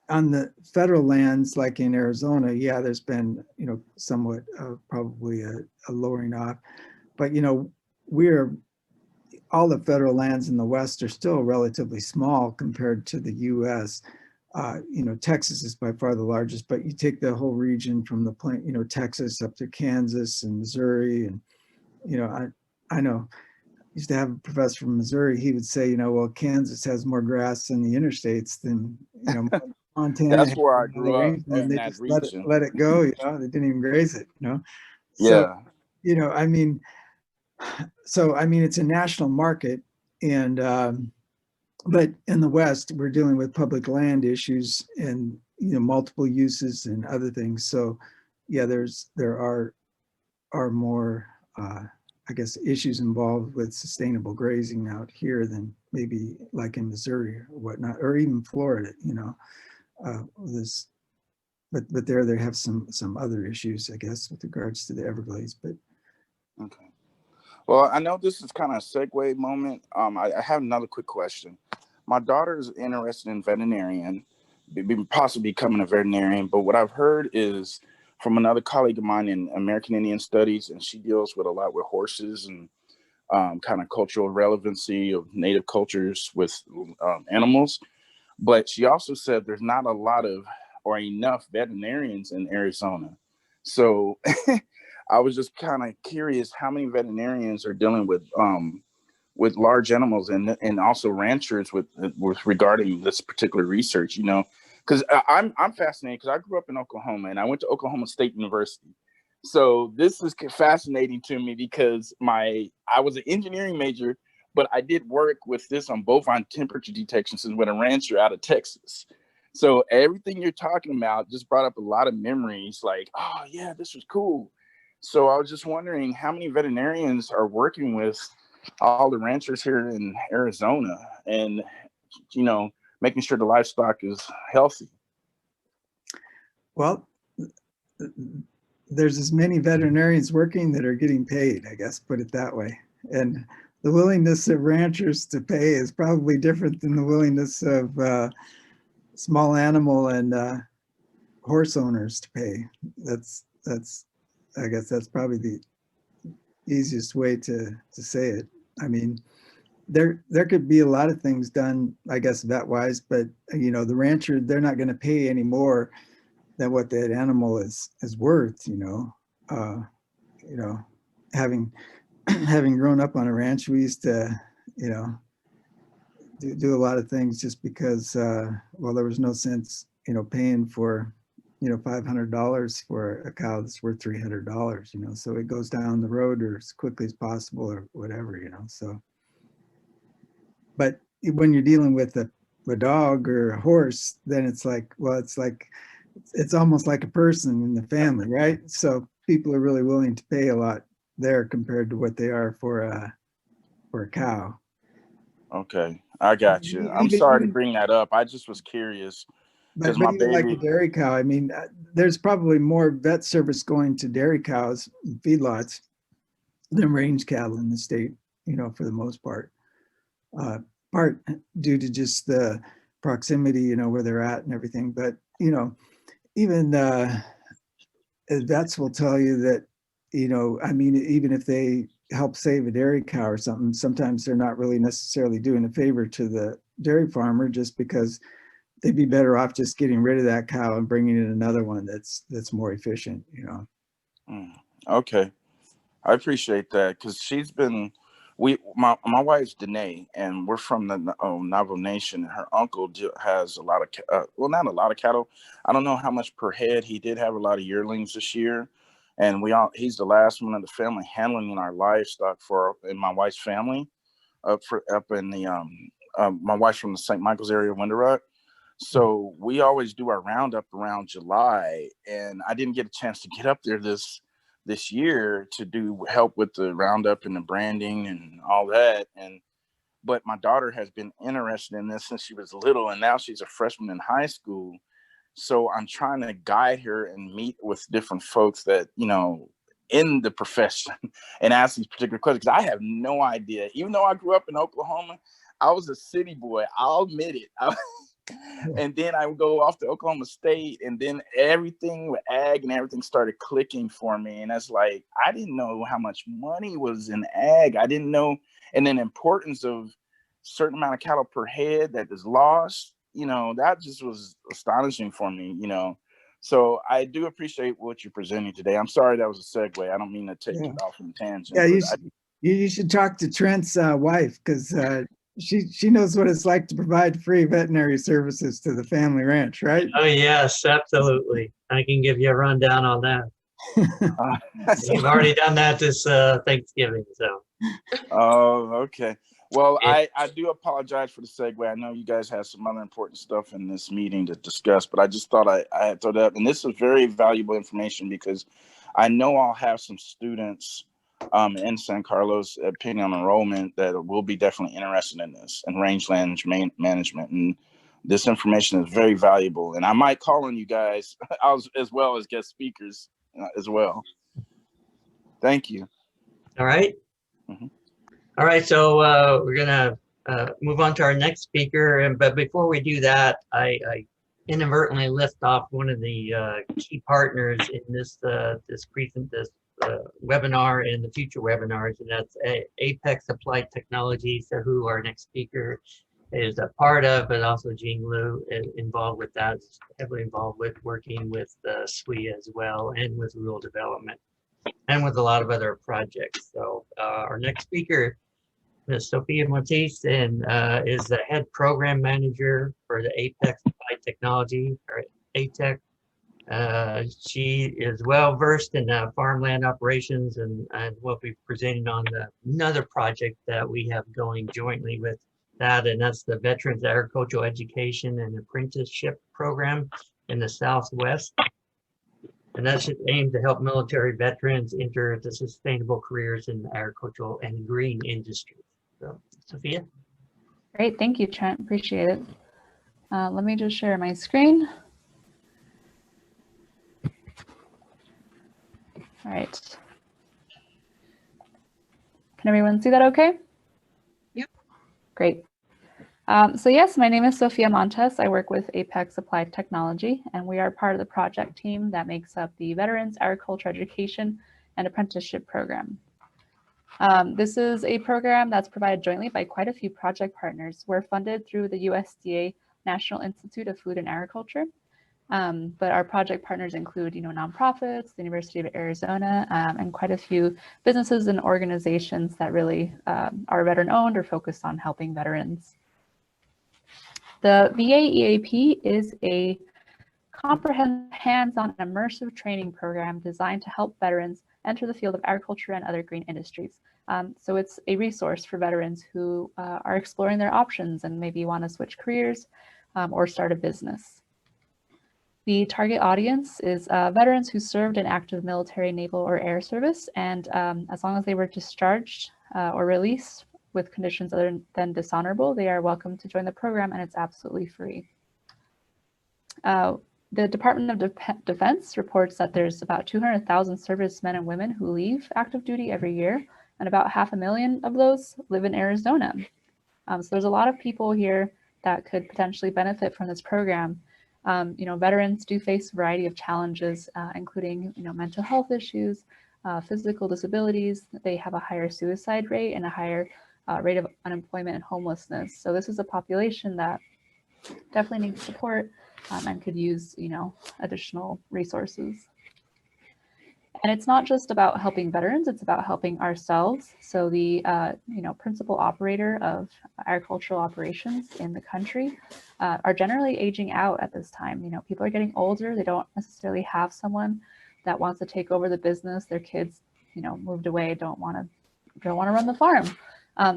on the federal lands, like in Arizona, yeah, there's been, you know, somewhat probably a lowering off, but, you know, all the federal lands in the West are still relatively small compared to the US. You know, Texas is by far the largest, but you take the whole region from the plain, you know, Texas up to Kansas and Missouri. And, you know, I know, I used to have a professor from Missouri. He would say, you know, well, Kansas has more grass in the interstates than, you know, Montana. That's where I grew up, and they in that just region. let it go, you know, they didn't even graze it, you know. So, Yeah. you know, I mean, so, I mean, it's a national market, and, but in the West, we're dealing with public land issues and, you know, multiple uses and other things. So yeah, there are more, I guess, issues involved with sustainable grazing out here than maybe like in Missouri or whatnot, or even Florida, you know, but there they have some other issues, I guess, with regards to the Everglades, but. Okay. Well, I know this is kind of a segue moment. I have another quick question. My daughter is interested in veterinarian, possibly becoming a veterinarian. But what I've heard is from another colleague of mine in American Indian Studies, and she deals with a lot with horses and kind of cultural relevancy of native cultures with animals. But she also said there's not a lot of or enough veterinarians in Arizona. So I was just kind of curious how many veterinarians are dealing with large animals and also ranchers with regarding this particular research, you know, because I'm fascinated because I grew up in Oklahoma and I went to Oklahoma State University. So this is fascinating to me because I was an engineering major, but I did work with this on temperature detection systems with a rancher out of Texas. So everything you're talking about just brought up a lot of memories like, oh yeah, this was cool. So I was just wondering how many veterinarians are working with all the ranchers here in Arizona and, you know, making sure the livestock is healthy. Well, there's as many veterinarians working that are getting paid, I guess, put it that way. And the willingness of ranchers to pay is probably different than the willingness of small animal and horse owners to pay. I guess that's probably the easiest way to say it. I mean, there could be a lot of things done, I guess, vet-wise, but you know, the rancher, they're not going to pay any more than what that animal is worth. You know, having grown up on a ranch, we used to, you know, do a lot of things just because, well, there was no sense, you know, paying for, you know, $500 for a cow that's worth $300, you know, so it goes down the road or as quickly as possible or whatever, you know, so. But when you're dealing with a dog or a horse, then it's like, well, it's almost like a person in the family, right? So people are really willing to pay a lot there compared to what they are for a cow. Okay, I got you. I'm sorry to bring that up. I just was curious. But even like a dairy cow, I mean, there's probably more vet service going to dairy cows and feedlots than range cattle in the state, you know, for the most part. Part due to just the proximity, you know, where they're at and everything. But, you know, even vets will tell you that, you know, I mean, even if they help save a dairy cow or something, sometimes they're not really necessarily doing a favor to the dairy farmer just because they'd be better off just getting rid of that cow and bringing in another one that's more efficient, you know. Okay, I appreciate that because she's been. My wife's Danae, and we're from the Navajo Nation. Her uncle has a lot of well, not a lot of cattle. I don't know how much per head. He did have a lot of yearlings this year, and he's the last one of the family handling our livestock in my wife's family up in the my wife's from the St. Michael's area of Winter Rock. So we always do our roundup around July, and I didn't get a chance to get up there this year to help with the roundup and the branding and all that. But my daughter has been interested in this since she was little, and now she's a freshman in high school. So I'm trying to guide her and meet with different folks that, you know, in the profession and ask these particular questions. I have no idea. Even though I grew up in Oklahoma, I was a city boy. I'll admit it. And then I would go off to Oklahoma State, and then everything with ag and everything started clicking for me. And that's like, I didn't know how much money was in ag. I didn't know. And then importance of certain amount of cattle per head that is lost, you know, that just was astonishing for me, you know. So I do appreciate what you're presenting today. I'm sorry that was a segue. I don't mean to take it off on a tangent. Yeah, you should talk to Trent's wife because she knows what it's like to provide free veterinary services to the family ranch, right? Oh, yes, absolutely. I can give you a rundown on that. You've already done that this Thanksgiving, so. Oh, okay. Well, I do apologize for the segue. I know you guys have some other important stuff in this meeting to discuss, but I just thought I had throw that up. And this is very valuable information because I know I'll have some students in San Carlos, depending on enrollment, that will be definitely interested in this and rangeland management. And this information is very valuable. And I might call on you guys as well as guest speakers as well. Thank you. All right. All right, so we're gonna move on to our next speaker, but before we do that, I inadvertently left off one of the key partners in this webinar and the future webinars, and that's AATech Applied Technology. So who our next speaker is a part of, but also Jean Liu is involved with that, heavily involved with working with SWIAA as well, and with rural development, and with a lot of other projects. So our next speaker, Ms. Sofia Montes, and is the head program manager for the AATech Applied Technology, or AATech. She is well versed in farmland operations, and will be presenting on another project that we have going jointly with that, and that's the Veterans Agricultural Education and Apprenticeship Program in the Southwest. And that's aimed to help military veterans enter the sustainable careers in the agricultural and green industry. So, Sophia. Great, thank you, Trent. Appreciate it. Let me just share my screen. All right. Can everyone see that okay? Yep. Great. So yes, my name is Sofia Montes. I work with AATech Applied Technology, and we are part of the project team that makes up the Veterans Agriculture Education and Apprenticeship Program. This is a program that's provided jointly by quite a few project partners. We're funded through the USDA National Institute of Food and Agriculture, but our project partners include, nonprofits, the University of Arizona, and quite a few businesses and organizations that really are veteran-owned or focused on helping veterans. The VA EAP is a comprehensive, hands-on, immersive training program designed to help veterans enter the field of agriculture and other green industries. So it's a resource for veterans who are exploring their options and maybe want to switch careers or start a business. The target audience is veterans who served in active military, naval, or air service, and as long as they were discharged or released with conditions other than dishonorable, they are welcome to join the program, and it's absolutely free. The Department of Defense reports that there's about 200,000 servicemen and women who leave active duty every year, and about 500,000 of those live in Arizona. So there's a lot of people here that could potentially benefit from this program. Veterans do face a variety of challenges, including mental health issues, physical disabilities. They have a higher suicide rate and a higher rate of unemployment and homelessness. So this is a population that definitely needs support and could use additional resources. And it's not just about helping veterans, it's about helping ourselves. So the principal operator of agricultural operations in the country are generally aging out at this time. People are getting older, they don't necessarily have someone that wants to take over the business. Their kids moved away, don't want to run the farm.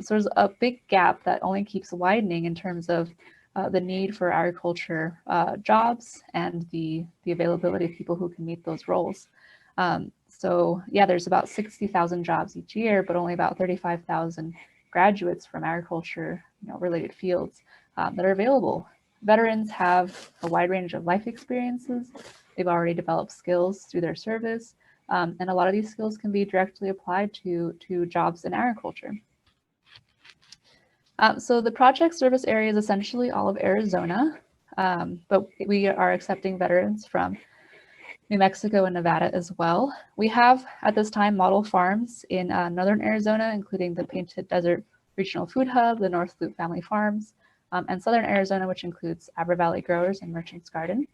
So there's a big gap that only keeps widening in terms of the need for agriculture jobs and the availability of people who can meet those roles. So yeah, there's about 60,000 jobs each year, but only about 35,000 graduates from agriculture related fields that are available. Veterans have a wide range of life experiences. They've already developed skills through their service, and a lot of these skills can be directly applied to jobs in agriculture. So the project service area is essentially all of Arizona, but we are accepting veterans from New Mexico and Nevada as well. We have at this time model farms in northern Arizona, including the Painted Desert Regional Food Hub, the North Loop Family Farms, and southern Arizona, which includes Aber Valley Growers and Merchants Garden.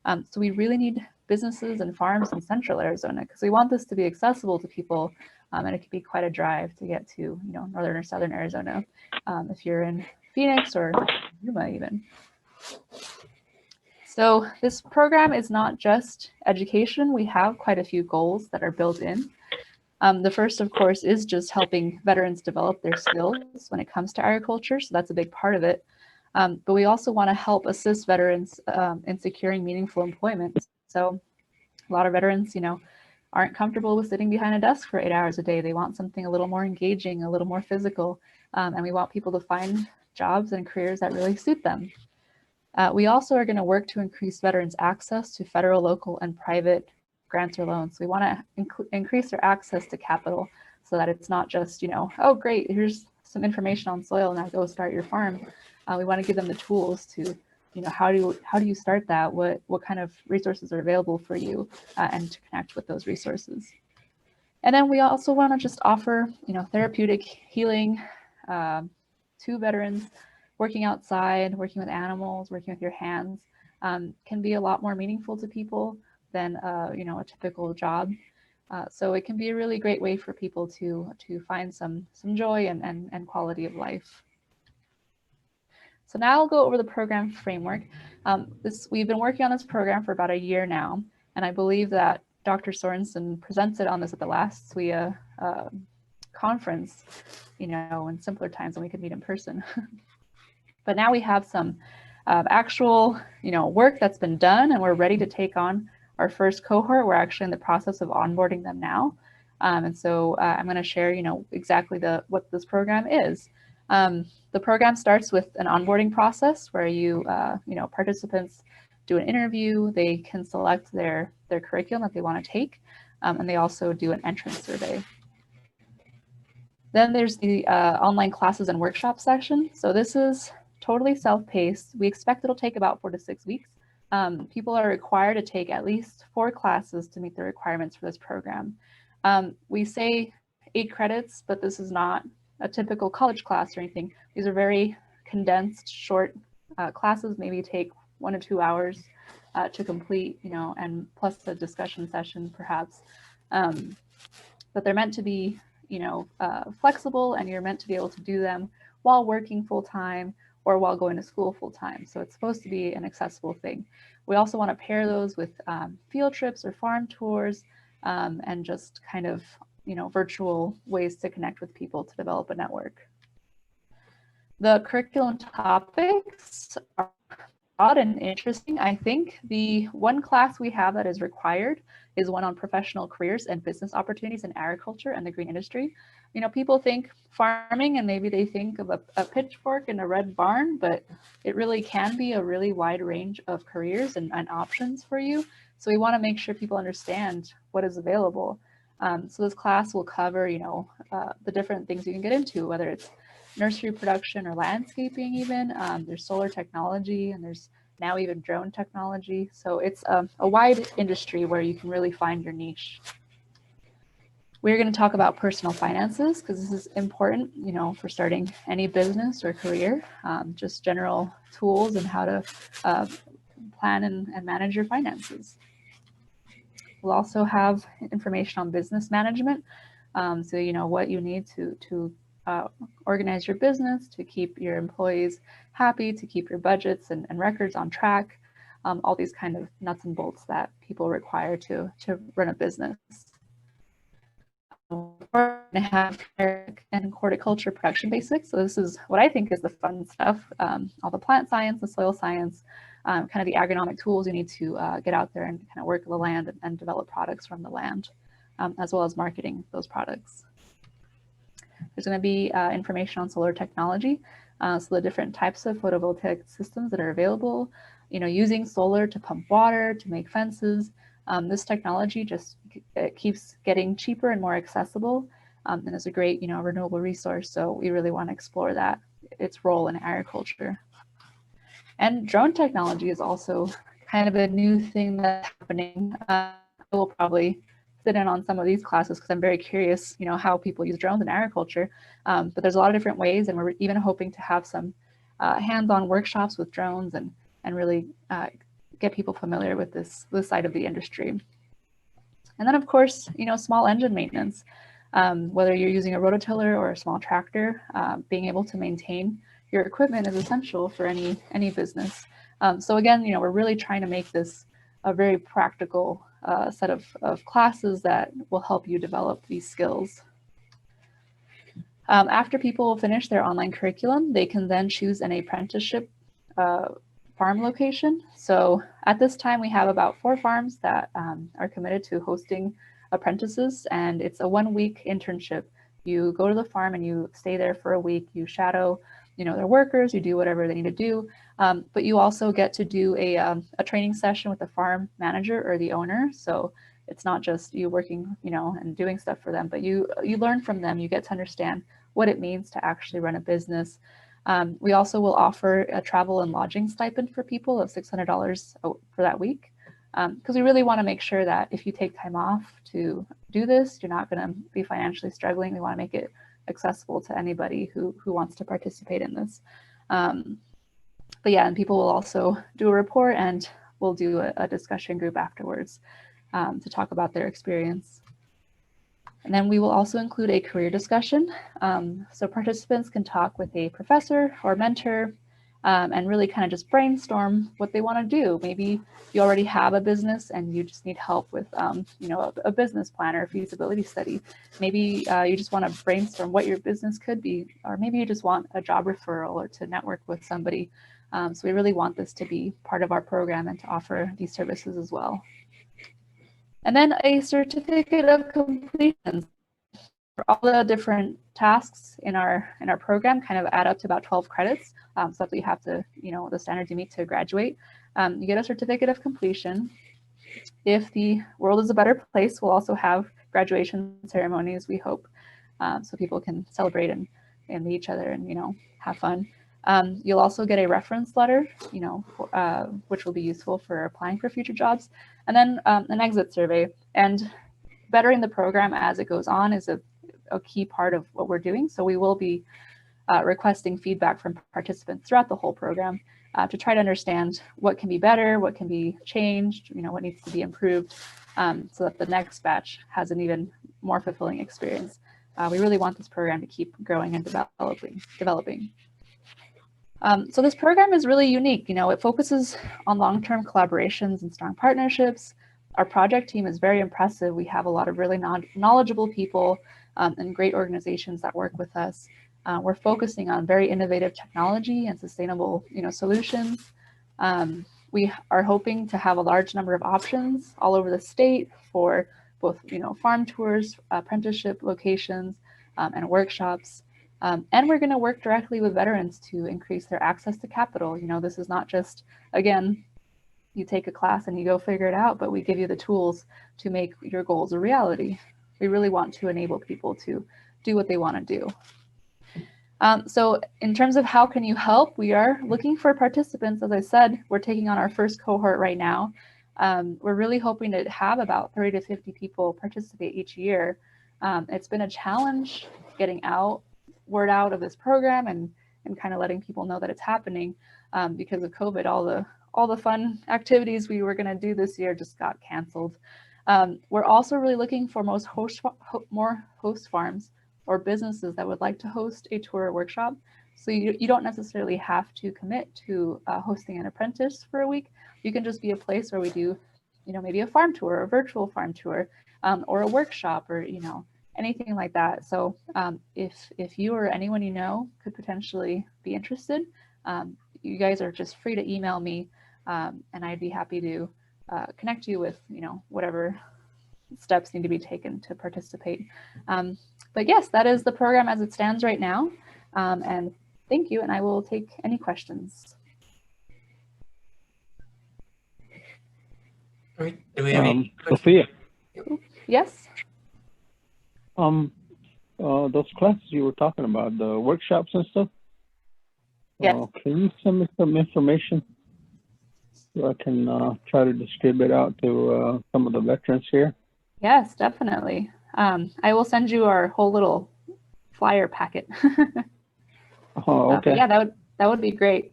So we really need businesses and farms in central Arizona because we want this to be accessible to people, and it could be quite a drive to get to northern or southern Arizona if you're in Phoenix or Yuma even. So this program is not just education. We have quite a few goals that are built in. The first, of course, is just helping veterans develop their skills when it comes to agriculture. So that's a big part of it. But we also want to help assist veterans in securing meaningful employment. So a lot of veterans, aren't comfortable with sitting behind a desk for 8 hours a day. They want something a little more engaging, a little more physical, and we want people to find jobs and careers that really suit them. We also are going to work to increase veterans' access to federal, local, and private grants or loans. We want to increase their access to capital so so that it's not just, you know, oh, great, here's some information on soil, now go start your farm. We want to give them the tools to, you know, how do you start that? What kind of resources are available for you, and to connect with those resources. And then we also want to just offer, you know, therapeutic healing to veterans. Working outside, working with animals, working with your hands can be a lot more meaningful to people than you know, a typical job. So it can be a really great way for people to find some joy and quality of life. So now I'll go over the program framework. We've been working on this program for about a year now, and I believe that Dr. Sorensen presented on this at the last SWIAA conference, you know, in simpler times when we could meet in person. But now we have some actual, you know, work that's been done, and we're ready to take on our first cohort. We're actually in the process of onboarding them now. And so I'm going to share, you know, exactly what this program is. The program starts with an onboarding process where you know, participants do an interview, they can select their curriculum that they want to take, and they also do an entrance survey. Then there's the online classes and workshop section. So this is totally self-paced. We expect it'll take about 4 to 6 weeks. People are required to take at least 4 classes to meet the requirements for this program. We say 8 credits, but this is not a typical college class or anything. These are very condensed, short classes, maybe take 1 to 2 hours to complete, you know, and plus a discussion session perhaps. But they're meant to be, you know, flexible, and you're meant to be able to do them while working full-time or while going to school full-time. So it's supposed to be an accessible thing. We also want to pair those with field trips or farm tours, and just kind of, you know, virtual ways to connect with people to develop a network. The curriculum topics are broad and interesting. I think the one class we have that is required is one on professional careers and business opportunities in agriculture and the green industry. You know, people think farming and maybe they think of a pitchfork and a red barn, but it really can be a really wide range of careers and options for you. So we want to make sure people understand what is available. So this class will cover, you know, the different things you can get into, whether it's nursery production or landscaping even. There's solar technology, and there's now even drone technology. So it's a wide industry where you can really find your niche. We're going to talk about personal finances because this is important, you know, for starting any business or career, just general tools and how to plan and manage your finances. We'll also have information on business management. So, you know, what you need to organize your business, to keep your employees happy, to keep your budgets and records on track, all these kind of nuts and bolts that people require to run a business. We're going to have and horticulture production basics. So this is what I think is the fun stuff, all the plant science, the soil science, kind of the agronomic tools you need to get out there and kind of work the land and develop products from the land, as well as marketing those products. There's going to be information on solar technology, so the different types of photovoltaic systems that are available, you know, using solar to pump water, to make fences. This technology just keeps getting cheaper and more accessible, and is a great, you know, renewable resource. So we really want to explore that, its role in agriculture. And drone technology is also kind of a new thing that's happening. I will probably sit in on some of these classes because I'm very curious, you know, how people use drones in agriculture. But there's a lot of different ways, and we're even hoping to have some hands-on workshops with drones and really get people familiar with this side of the industry. And then, of course, you know, small engine maintenance. Whether you're using a rototiller or a small tractor, being able to maintain your equipment is essential for any business. So again, you know, we're really trying to make this a very practical set of classes that will help you develop these skills. After people finish their online curriculum, they can then choose an apprenticeship farm location. So at this time, we have about 4 farms that are committed to hosting apprentices, and it's a 1-week internship. You go to the farm and you stay there for a week. You shadow, you know, their workers. You do whatever they need to do, but you also get to do a training session with the farm manager or the owner. So it's not just you working, and doing stuff for them, but you learn from them. You get to understand what it means to actually run a business. We also will offer a travel and lodging stipend for people of $600 for that week, because we really want to make sure that if you take time off to do this, you're not going to be financially struggling. We want to make it accessible to anybody who wants to participate in this. But yeah, and people will also do a report, and we'll do a discussion group afterwards to talk about their experience. And then we will also include a career discussion. So participants can talk with a professor or mentor and really kind of just brainstorm what they want to do. Maybe you already have a business and you just need help with, a business plan or a feasibility study. Maybe you just want to brainstorm what your business could be, or maybe you just want a job referral or to network with somebody. So we really want this to be part of our program and to offer these services as well. And then a certificate of completion. For all the different tasks in our program kind of add up to about 12 credits. So that you have to, the standards you meet to graduate. You get a certificate of completion. If the world is a better place, we'll also have graduation ceremonies, we hope, so people can celebrate and meet each other and, have fun. You'll also get a reference letter, which will be useful for applying for future jobs, and then an exit survey. And bettering the program as it goes on is a key part of what we're doing. So we will be requesting feedback from participants throughout the whole program to try to understand what can be better, what can be changed, what needs to be improved, so that the next batch has an even more fulfilling experience. We really want this program to keep growing and developing. So this program is really unique. It focuses on long-term collaborations and strong partnerships. Our project team is very impressive. We have a lot of really knowledgeable people and great organizations that work with us. We're focusing on very innovative technology and sustainable, solutions. We are hoping to have a large number of options all over the state for both, farm tours, apprenticeship locations, and workshops. And we're going to work directly with veterans to increase their access to capital. This is not just, again, you take a class and you go figure it out, but we give you the tools to make your goals a reality. We really want to enable people to do what they want to do. So in terms of how can you help, we are looking for participants. As I said, we're taking on our first cohort right now. We're really hoping to have about 30 to 50 people participate each year. It's been a challenge getting word out of this program and kind of letting people know that it's happening because of COVID. All the fun activities we were going to do this year just got canceled. We're also really looking for more host farms or businesses that would like to host a tour or workshop. So you don't necessarily have to commit to hosting an apprentice for a week. You can just be a place where we do, maybe a farm tour or a virtual farm tour or a workshop or, anything like that. So if you or anyone you know could potentially be interested, you guys are just free to email me and I'd be happy to connect you with, whatever steps need to be taken to participate. But yes, that is the program as it stands right now. And thank you. And I will take any questions. All right. Do we have any Sophia? Yes. Those classes you were talking about, the workshops and stuff. Yes. Can you send me some information so I can try to distribute out to some of the veterans here? Yes, definitely. I will send you our whole little flyer packet. Oh, okay. Yeah, that would be great.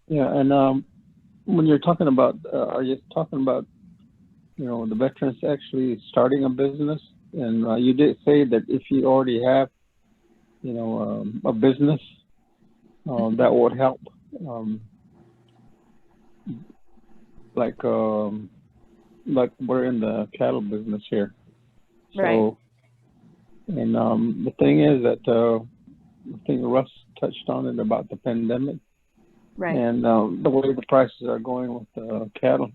Yeah, and when you're talking about, are you talking about, the veterans actually starting a business? And you did say that if you already have, a business, that would help. Like we're in the cattle business here. Right. So, and the thing is that I think Russ touched on it about the pandemic. Right. And the way the prices are going with the cattle.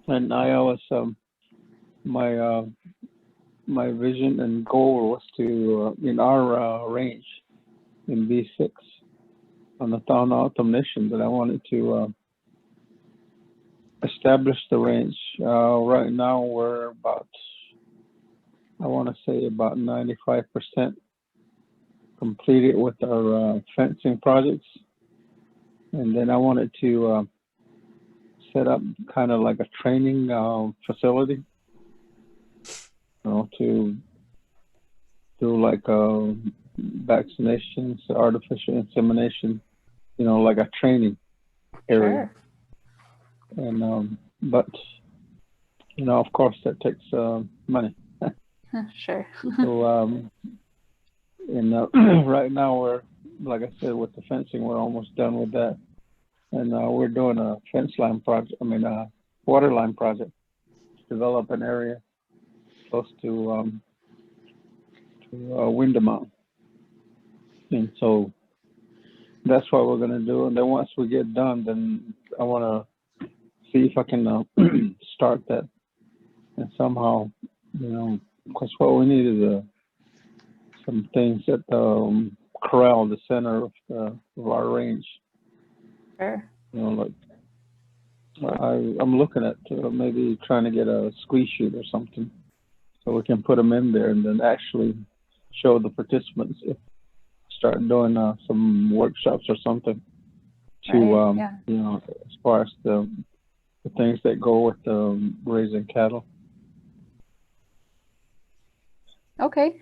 And I always, my vision and goal was to, in our range, in B6, on the town automation, that I wanted to established the range. Right now we're about, I want to say about 95% completed with our fencing projects. And then I wanted to set up kind of like a training facility, to do like vaccinations, artificial insemination, like a training area. Sure. And but of course that takes money. Sure. So right now we're, like I said, with the fencing, we're almost done with that, and we're doing a fence line project. I mean, a water line project to develop an area close to Windemount, and so that's what we're going to do. And then once we get done, then I want to see if I can start that, and somehow, because what we need is some things at the corral, the center of our range. Sure. Like I'm looking at maybe trying to get a squeeze chute or something, so we can put them in there and then actually show the participants, if start doing some workshops or something to Yeah. as far as the things that go with raising cattle. Okay.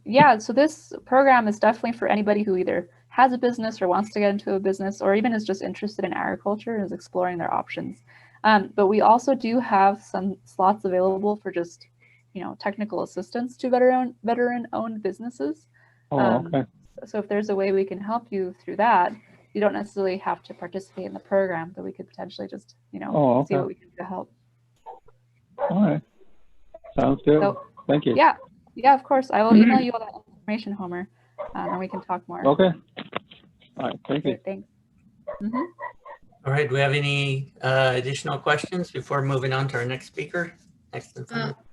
Yeah, so this program is definitely for anybody who either has a business or wants to get into a business, or even is just interested in agriculture and is exploring their options. But we also do have some slots available for just, technical assistance to veteran-owned businesses. Okay. So if there's a way we can help you through that, you don't necessarily have to participate in the program, but we could potentially just, see what we can do to help. All right. Sounds good. So, thank you. Yeah, of course. I will email you all that information, Homer, and we can talk more. Okay. All right. Thank you. Great, thanks. All right, do we have any additional questions before moving on to our next speaker?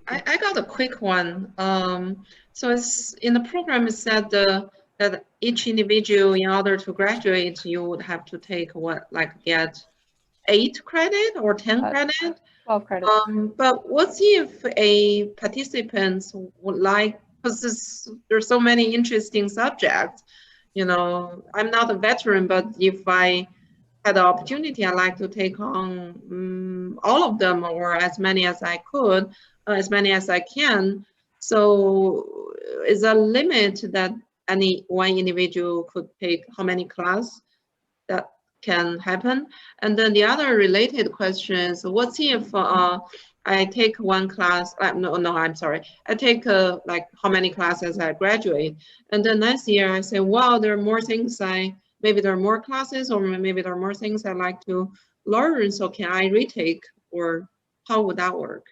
I got a quick one. So it's in the program, it said that each individual, in order to graduate, you would have to take get 8 credit or 10 credit? 12 credits. But what if a participant would like, because there's so many interesting subjects, I'm not a veteran, but if I had the opportunity, I'd like to take on all of them, or as many as I could, as many as I can. So is a limit that any one individual could take how many classes that can happen? And then the other related question is, what if I take one class, I'm sorry, I take how many classes I graduate, and then next year I say, wow, there are more things maybe there are more classes, or maybe there are more things I'd like to learn, so can I retake, or how would that work?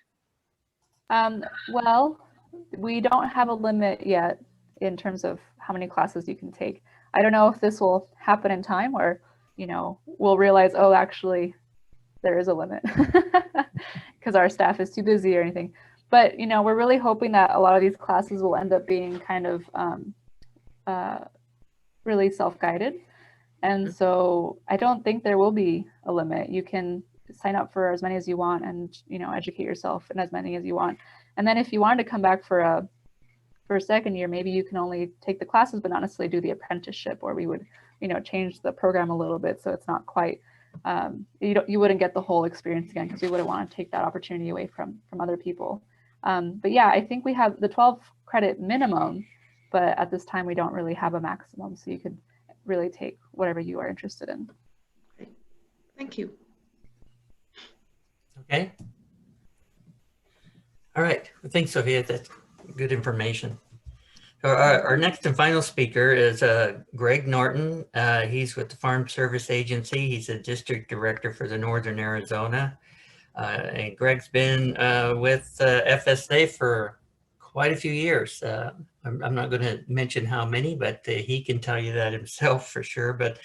Well, we don't have a limit yet in terms of how many classes you can take. I don't know if this will happen in time, or we'll realize, oh, actually, there is a limit because our staff is too busy or anything. But, we're really hoping that a lot of these classes will end up being kind of really self-guided. And so I don't think there will be a limit. You can sign up for as many as you want and, educate yourself in as many as you want. And then if you wanted to come back for a second year, maybe you can only take the classes, but not necessarily do the apprenticeship, or we would, change the program a little bit so it's not quite, you wouldn't get the whole experience again, because we wouldn't want to take that opportunity away from other people. But yeah, I think we have the 12 credit minimum, but at this time we don't really have a maximum, so you could really take whatever you are interested in. Thank you. Okay. All right. Well, thanks, Sophia. That's good information. Our next and final speaker is Greg Norton. He's with the Farm Service Agency. He's a district director for the Northern Arizona. And Greg's been with FSA for quite a few years. I'm not going to mention how many, but he can tell you that himself for sure. But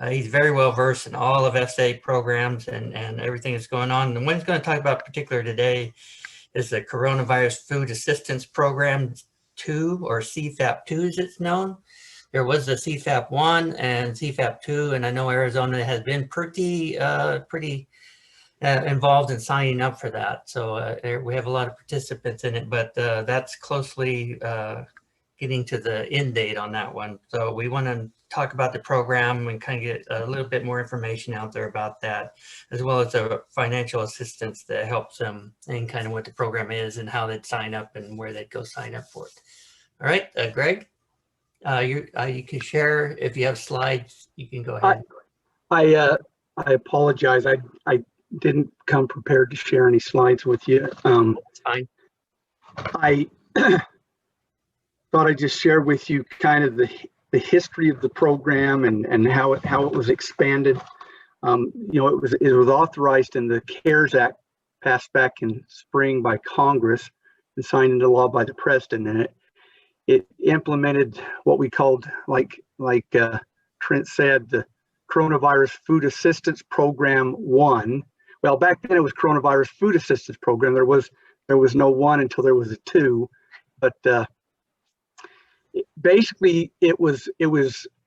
he's very well versed in all of FSA programs and everything that's going on. And what he's going to talk about particular today is the Coronavirus Food Assistance Program 2, or CFAP 2 as it's known. There was a CFAP 1 and CFAP 2, and I know Arizona has been pretty involved in signing up for that. So we have a lot of participants in it, but that's closely getting to the end date on that one. So we want to talk about the program and kind of get a little bit more information out there about that, as well as the financial assistance that helps them and kind of what the program is and how they'd sign up and where they'd go sign up for it. All right, Greg, you can share if you have slides. You can go ahead. I apologize. I didn't come prepared to share any slides with you. That's fine. I thought I'd just share with you kind of the history of the program and how it was expanded. You know, it was authorized in the CARES Act, passed back in spring by Congress and signed into law by the president. And it implemented what we called, like Trent said, the Coronavirus Food Assistance Program 1. Well, back then it was Coronavirus Food Assistance Program. There was no 1 until there was a 2, but basically it was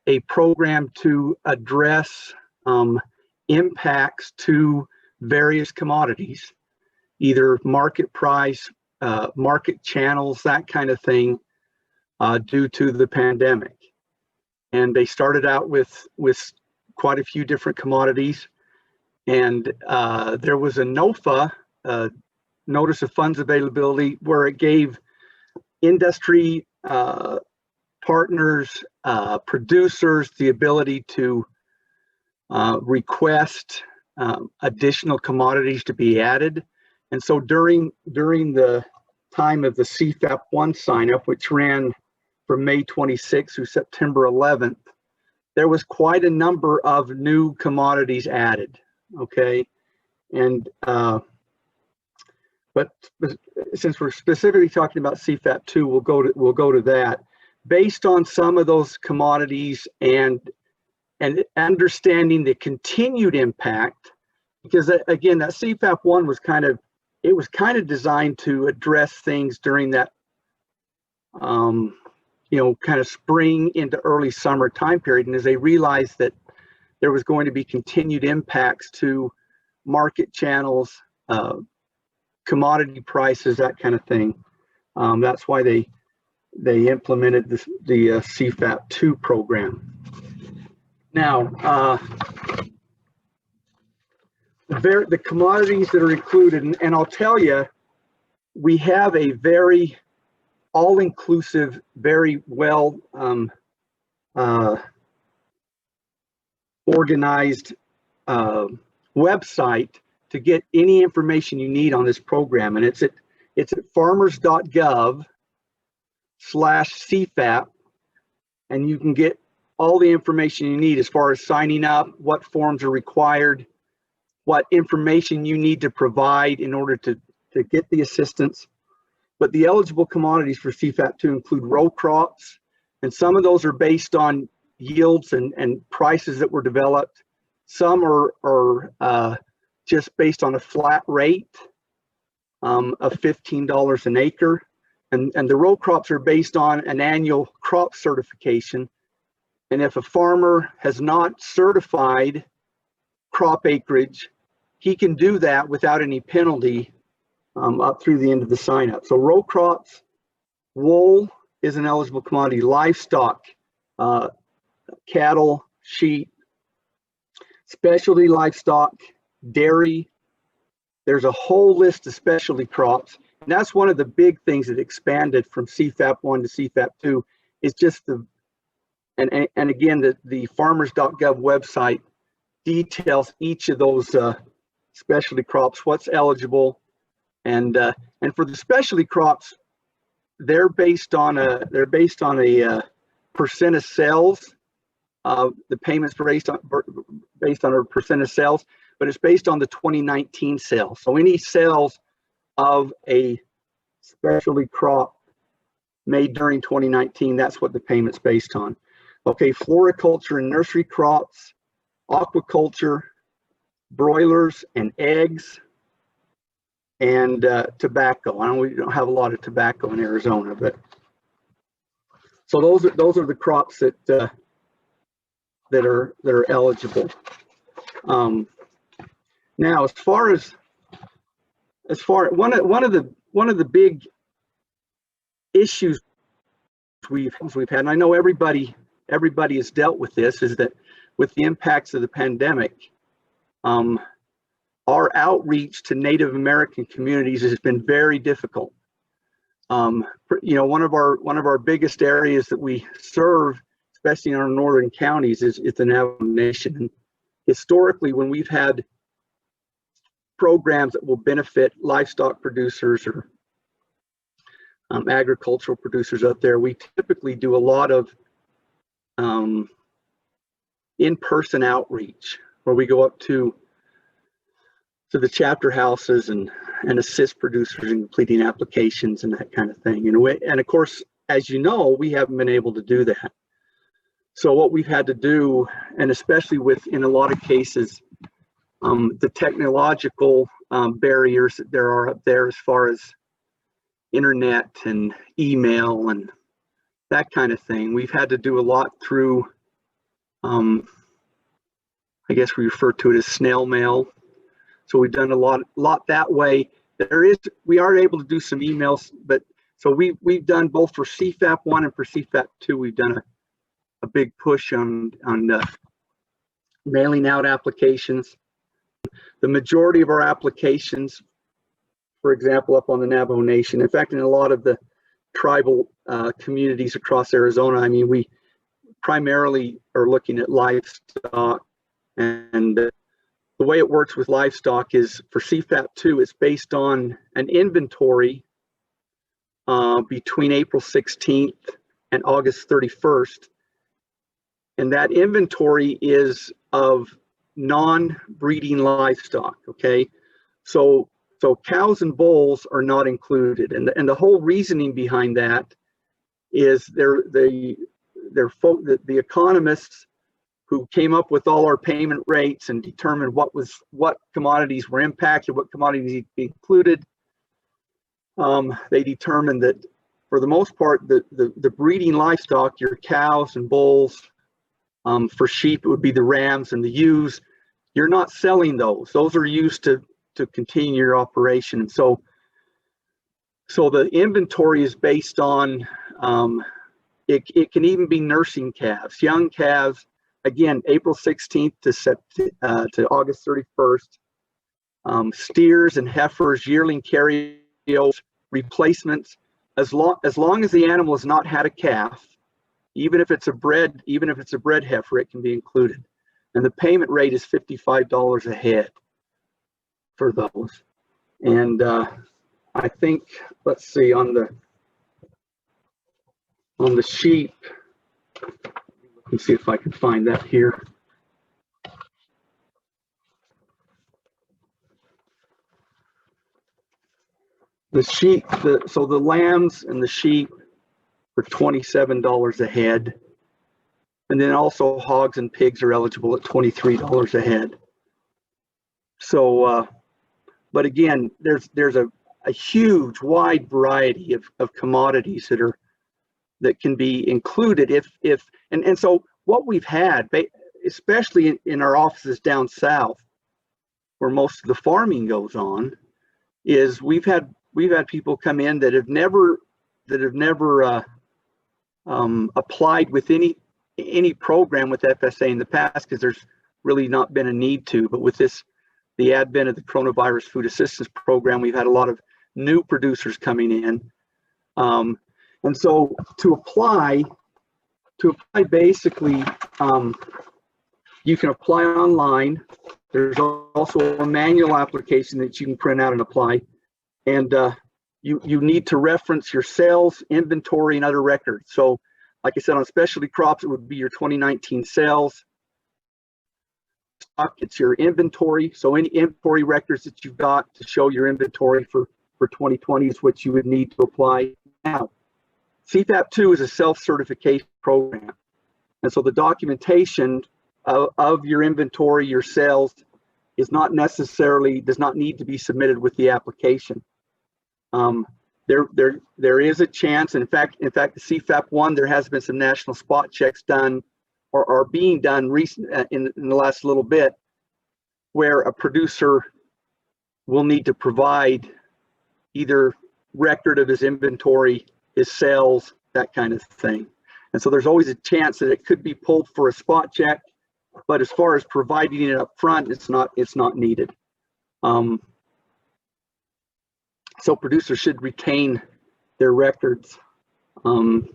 a program to address impacts to various commodities, either market price, market channels, that kind of thing, due to the pandemic. And they started out with quite a few different commodities. And there was a NOFA, Notice of Funds Availability, where it gave industry partners, producers, the ability to request additional commodities to be added. And so during the time of the CFAP 1 sign up, which ran from May 26th through September 11th, there was quite a number of new commodities added. Okay, and but since we're specifically talking about CFAP 2, we'll go to that. Based on some of those commodities and understanding the continued impact, because again, that CFAP 1 was kind of designed to address things during that you know, kind of spring into early summer time period. And as they realized that there was going to be continued impacts to market channels, commodity prices, that kind of thing, that's why they implemented the CFAP 2 program. Now, the commodities that are included, and I'll tell you, we have a very all-inclusive, very well organized website to get any information you need on this program, and it's at farmers.gov/CFAP, and you can get all the information you need as far as signing up, what forms are required, what information you need to provide in order to get the assistance. But the eligible commodities for CFAP 2 include row crops, and some of those are based on yields and prices that were developed. Some are just based on a flat rate of $15 an acre. And the row crops are based on an annual crop certification. And if a farmer has not certified crop acreage, he can do that without any penalty up through the end of the sign up. So row crops, wool is an eligible commodity, livestock, cattle, sheep, specialty livestock, dairy. There's a whole list of specialty crops. And that's one of the big things that expanded from CFAP 1 to CFAP 2 is just and again, the farmers.gov website details each of those specialty crops, what's eligible. And for the specialty crops, they're based on a percent of sales. The payments are based on a percent of sales, but it's based on the 2019 sales. So any sales of a specialty crop made during 2019, that's what the payment's based on. Okay, floriculture and nursery crops, aquaculture, broilers and eggs, and tobacco. I know we don't have a lot of tobacco in Arizona, but so those are the crops that are eligible. Now, as far one of the big issues we've had, and I know everybody has dealt with this, is that with the impacts of the pandemic, our outreach to Native American communities has been very difficult. You know, one of our biggest areas that we serve, especially in our northern counties, is the Navajo Nation. And historically, when we've had programs that will benefit livestock producers or agricultural producers out there, we typically do a lot of in-person outreach, where we go up to the chapter houses and assist producers in completing applications and that kind of thing. And of course, as you know, we haven't been able to do that. So what we've had to do, and especially in a lot of cases, the technological barriers that there are up there as far as internet and email and that kind of thing, we've had to do a lot through, I guess we refer to it as snail mail. So we've done a lot that way. We are able to do some emails, but so we've done both for CFAP 1 and for CFAP 2. We've done a big push on mailing out applications. The majority of our applications, for example, up on the Navajo Nation, in fact, in a lot of the tribal communities across Arizona, I mean, we primarily are looking at livestock, and the way it works with livestock is for CFAP 2, it's based on an inventory between April 16th and August 31st. And that inventory is of non-breeding livestock, okay? So cows and bulls are not included. And the whole reasoning behind that is the economists who came up with all our payment rates and determined what commodities were impacted, what commodities need to be included. They determined that for the most part, the breeding livestock, your cows and bulls, for sheep, it would be the rams and the ewes. You're not selling those. Those are used to continue your operation. And so the inventory is based on, it can even be nursing calves, young calves. Again, April 16th to August 31st. Steers and heifers, yearling carryovers, replacements. As long as the animal has not had a calf, even if it's a bred heifer, it can be included. And the payment rate is $55 a head for those. And I think, let's see, on the sheep, let me see if I can find that here. The sheep, so the lambs and the sheep for $27 a head. And then also hogs and pigs are eligible at $23 a head. So, but again, there's a huge wide variety of commodities that can be included and so what we've had, especially in our offices down south, where most of the farming goes on, is we've had people come in that have never applied with any program with FSA in the past, because there's really not been a need to. But with the advent of the coronavirus food assistance program, we've had a lot of new producers coming in. And so to apply basically, you can apply online. There's also a manual application that you can print out and apply. And you need to reference your sales, inventory, and other records. So like I said, on specialty crops, it would be your 2019 sales. It's your inventory. So any inventory records that you've got to show your inventory for 2020 is what you would need to apply now. CFAP 2 is a self-certification program. And so the documentation of your inventory, your sales, does not need to be submitted with the application. There is a chance, in fact, the CFAP 1, there has been some national spot checks done or are being done in the last little bit. where a producer will need to provide either record of his inventory, his sales, that kind of thing. And so there's always a chance that it could be pulled for a spot check, but as far as providing it up front, it's not needed. So producers should retain their records and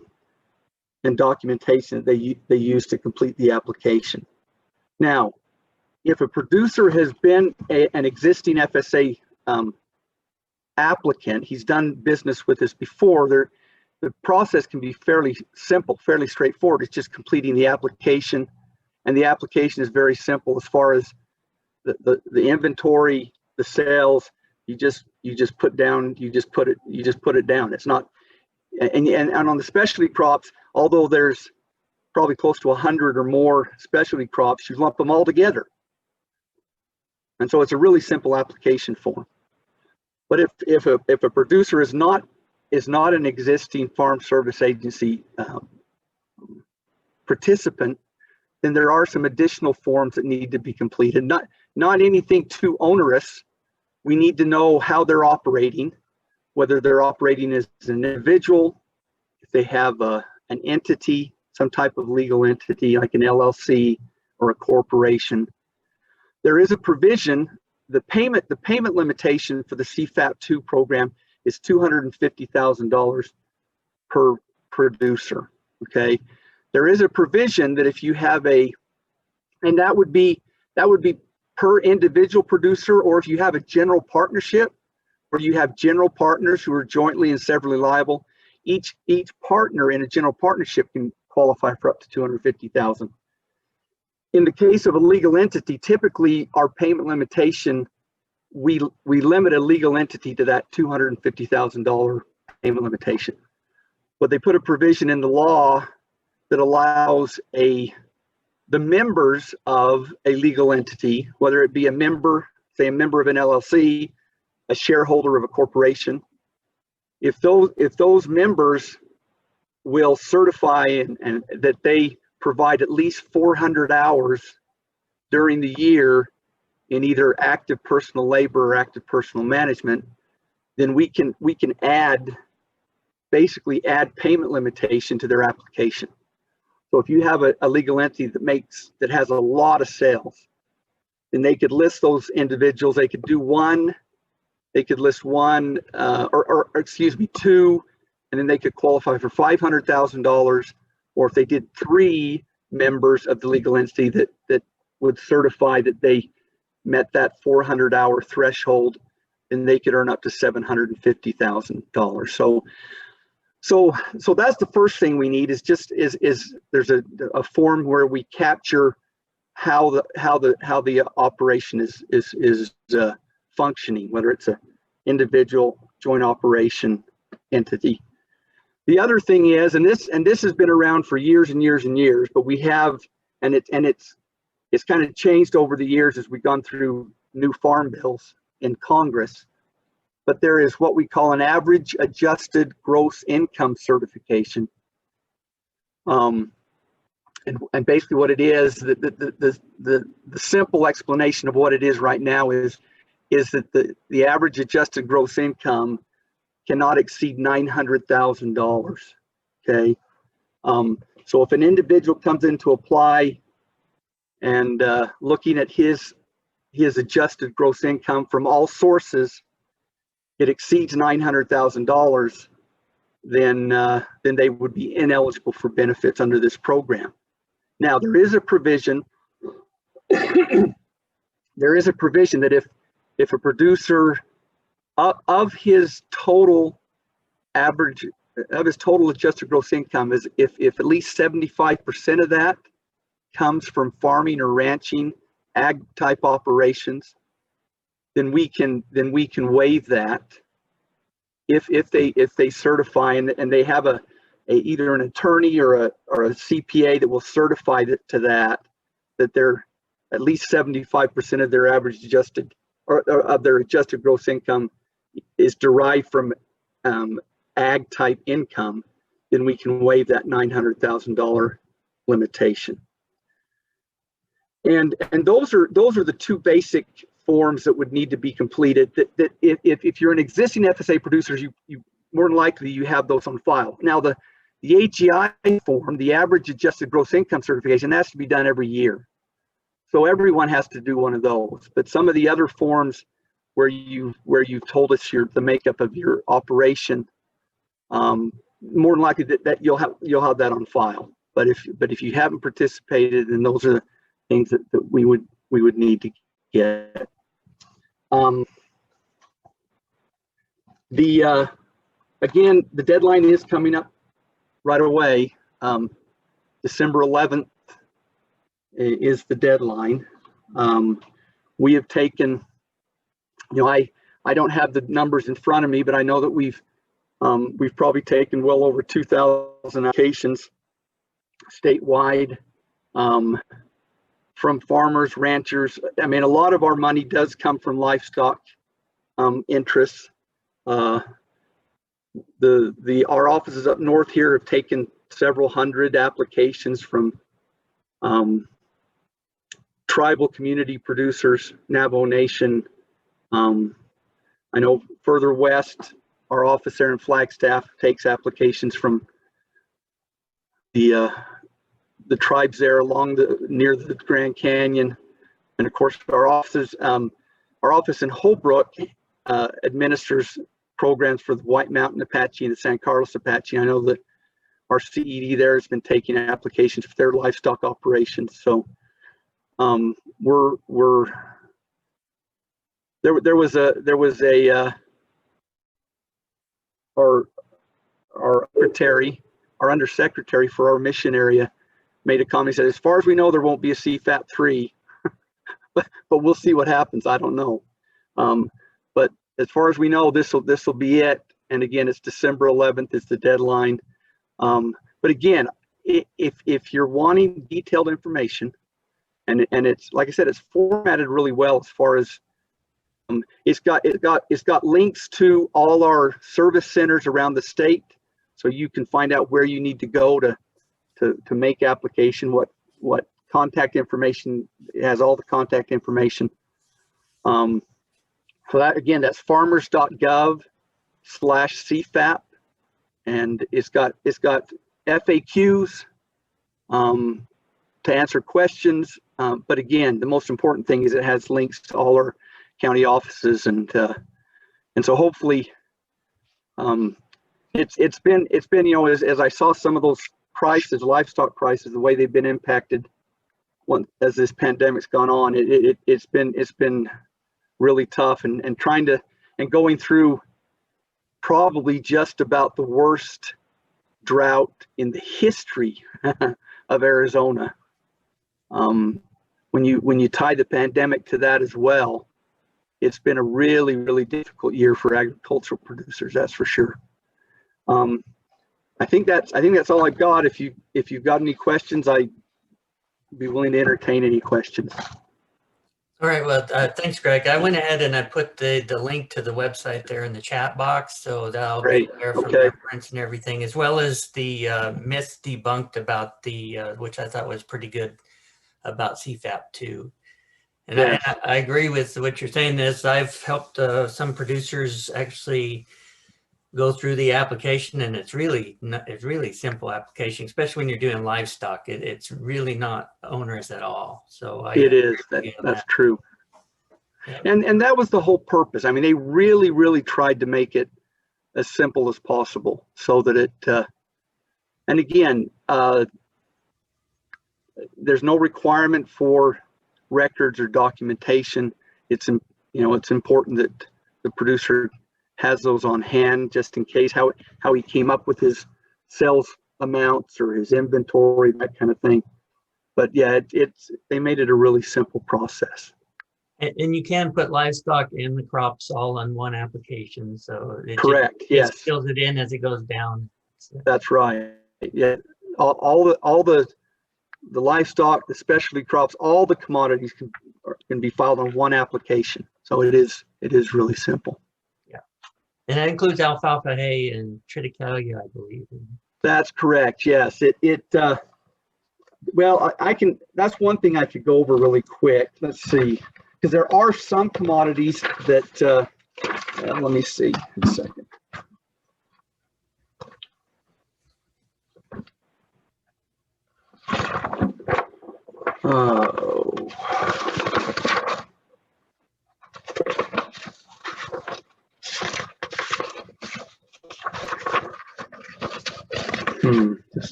documentation that they use to complete the application. Now, if a producer has been an existing FSA applicant, he's done business with us before, the process can be fairly simple, fairly straightforward. It's just completing the application, and the application is very simple as far as the inventory, the sales. You just put down, you just put it down. It's not, and on the specialty crops, although there's probably close to 100 or more specialty crops, you lump them all together. And so it's a really simple application form. But if a producer is not an existing Farm Service Agency participant, then there are some additional forms that need to be completed. Not anything too onerous. We need to know how they're operating, whether they're operating as an individual, if they have an entity, some type of legal entity like an LLC or a corporation. There is a provision. The payment limitation for the CFAP2 program is $250,000 per producer. Okay, there is a provision that if you have and that would be per individual producer, or if you have a general partnership where you have general partners who are jointly and severally liable, each partner in a general partnership can qualify for up to $250,000. In the case of a legal entity, typically our payment limitation, we limit a legal entity to that $250,000 payment limitation. But they put a provision in the law that allows the members of a legal entity, whether it be a member, say a member of an LLC, a shareholder of a corporation, if those members will certify and that they provide at least 400 hours during the year in either active personal labor or active personal management, then we can basically add payment limitation to their application. So if you have a legal entity that has a lot of sales, then they could list those individuals. They could list one, or excuse me, two, and then they could qualify for $500,000. Or if they did 3 members of the legal entity that would certify that they met that 400-hour threshold, then they could earn up to $750,000. So that's the first thing we need is there's a form where we capture how the operation is functioning, whether it's an individual, joint operation, entity. The other thing is, and this has been around for years and years and years, but we have, and it's kind of changed over the years as we've gone through new farm bills in Congress. But there is what we call an average adjusted gross income certification. And basically what it is, the simple explanation of what it is right now is that the average adjusted gross income cannot exceed $900,000. Okay, so if an individual comes in to apply and looking at his adjusted gross income from all sources, it exceeds $900,000, then they would be ineligible for benefits under this program. Now there is a provision. There is a provision that if a producer of his total average of his total adjusted gross income is if at least 75% of that comes from farming or ranching, ag type operations, then we can waive that if they certify and they have either an attorney or a CPA that will certify that they're at least 75% of their average adjusted or of their adjusted gross income is derived from ag type income, then we can waive that $900,000 limitation. And those are the two basic forms that would need to be completed. That if you're an existing FSA producer, you more than likely you have those on file. Now the AGI form, the average adjusted gross income certification, has to be done every year. So everyone has to do one of those. But some of the other forms where you've told us the makeup of your operation, more than likely that you'll have that on file. But if you haven't participated, then those are the things that we would need to get. Again, the deadline is coming up right away. December 11th is the deadline. We have taken, I don't have the numbers in front of me, but I know that we've probably taken well over 2,000 applications statewide, from farmers, ranchers. I mean, a lot of our money does come from livestock interests. Our offices up north here have taken several hundred applications from tribal community producers, Navajo Nation. I know further west, our office there in Flagstaff takes applications from the tribes there near the Grand Canyon, and of course our office in Holbrook administers programs for the White Mountain Apache and the San Carlos Apache. I know that our CED there has been taking applications for their livestock operations. So there was our secretary, our undersecretary for our mission area, made a comment. He said, as far as we know, there won't be a CFAP 3, but we'll see what happens. I don't know. But as far as we know, this will be it. And again, it's December 11th is the deadline. But again, if you're wanting detailed information, and it's, like I said, it's formatted really well as far as it's got links to all our service centers around the state, so you can find out where you need to go to make application, what contact information. It has all the contact information. So that, again, that's farmers.gov/CFAP, and it's got FAQs to answer questions. But again, the most important thing is it has links to all our county offices, and so hopefully it's been as I saw some of those prices, livestock prices, the way they've been impacted as this pandemic's gone on, it's been really tough, and going through probably just about the worst drought in the history of Arizona. When you tie the pandemic to that as well, it's been a really, really difficult year for agricultural producers, that's for sure. I think that's all I've got. If you've got any questions, I'd be willing to entertain any questions. All right, well, thanks, Greg. I went ahead and I put the link to the website there in the chat box, so that'll be there for reference and everything, as well as the myth debunked about which I thought was pretty good, about CFAP 2. And yes. I agree with what you're saying. I've helped some producers actually go through the application, and it's really simple application, especially when you're doing livestock. It's really not onerous at all. So it is. That's true. Yeah. And that was the whole purpose. I mean, they really, really tried to make it as simple as possible, so that it. And again, there's no requirement for records or documentation. It's important that the producer has those on hand, just in case, how he came up with his sales amounts or his inventory, that kind of thing. But yeah, they made it a really simple process. And you can put livestock and the crops all on one application, so correct. Yes, fills it in as it goes down. So. That's right. Yeah, all the livestock, the specialty crops, all the commodities can be filed on one application. So it is really simple. And that includes alfalfa hay and triticale, I believe. That's correct. Yes, Well, I can, that's one thing I could go over really quick. Let's see, because there are some commodities that, let me see a second. Oh.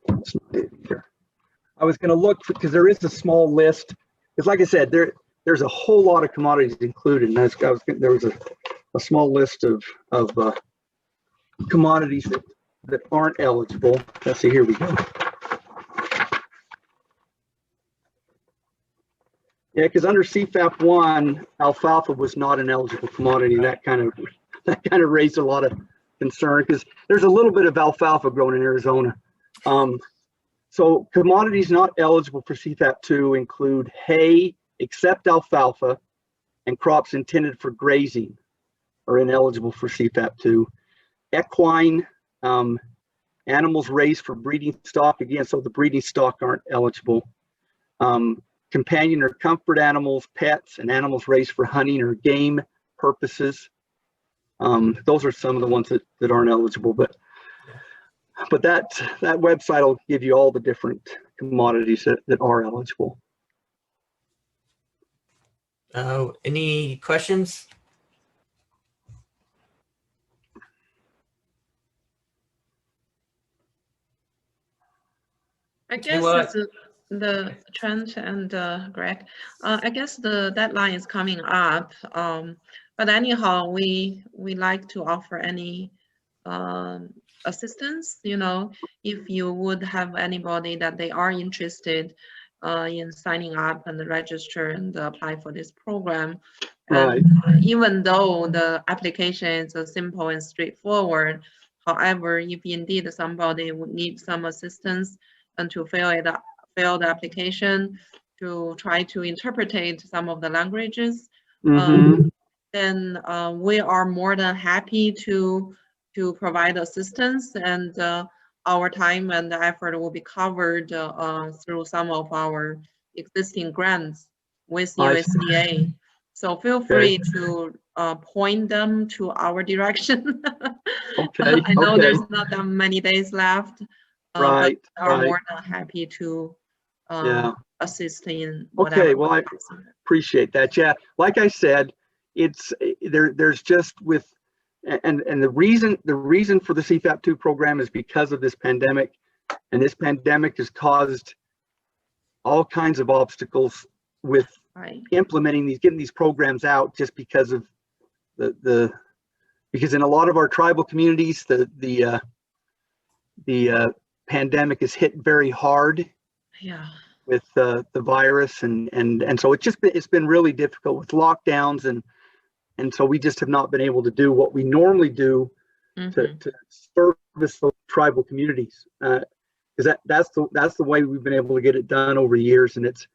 That's not it either. I was going to look because there is a small list. Because, like I said, there's a whole lot of commodities included, and there was a small list of commodities that aren't eligible. Let's see. Here we go. Yeah, because under CFAP 1, alfalfa was not an eligible commodity. That kind of raised a lot of concern because there's a little bit of alfalfa grown in Arizona. So commodities not eligible for CFAP 2 include hay, except alfalfa, and crops intended for grazing are ineligible for CFAP 2. Equine, animals raised for breeding stock, again, so the breeding stock aren't eligible. Companion or comfort animals, pets, and animals raised for hunting or game purposes. Those are some of the ones that aren't eligible, but that website will give you all the different commodities that are eligible. Any questions? I guess it's the Trent and Greg. I guess the deadline is coming up. But anyhow, we like to offer any assistance. You know, if you would have anybody that they are interested in signing up and register and apply for this program. Right. And even though the application is simple and straightforward, however, if indeed somebody would need some assistance and to fill the application, to try to interpret some of the languages, then we are more than happy to provide assistance, and our time and effort will be covered through some of our existing grants with USDA. So feel free to point them to our direction. Okay. I know there's not that many days left. Right. But are more than happy to assist in whatever. Okay. Well, I appreciate that. Yeah. Like I said, it's there's just with and the reason for the CFAP 2 program is because of this pandemic, and this pandemic has caused all kinds of obstacles with implementing getting these programs out, just because of because in a lot of our tribal communities the pandemic is hit very hard with the virus, and so it's been really difficult with lockdowns, and so we just have not been able to do what we normally do to service the tribal communities, because that's the way we've been able to get it done over years, and it's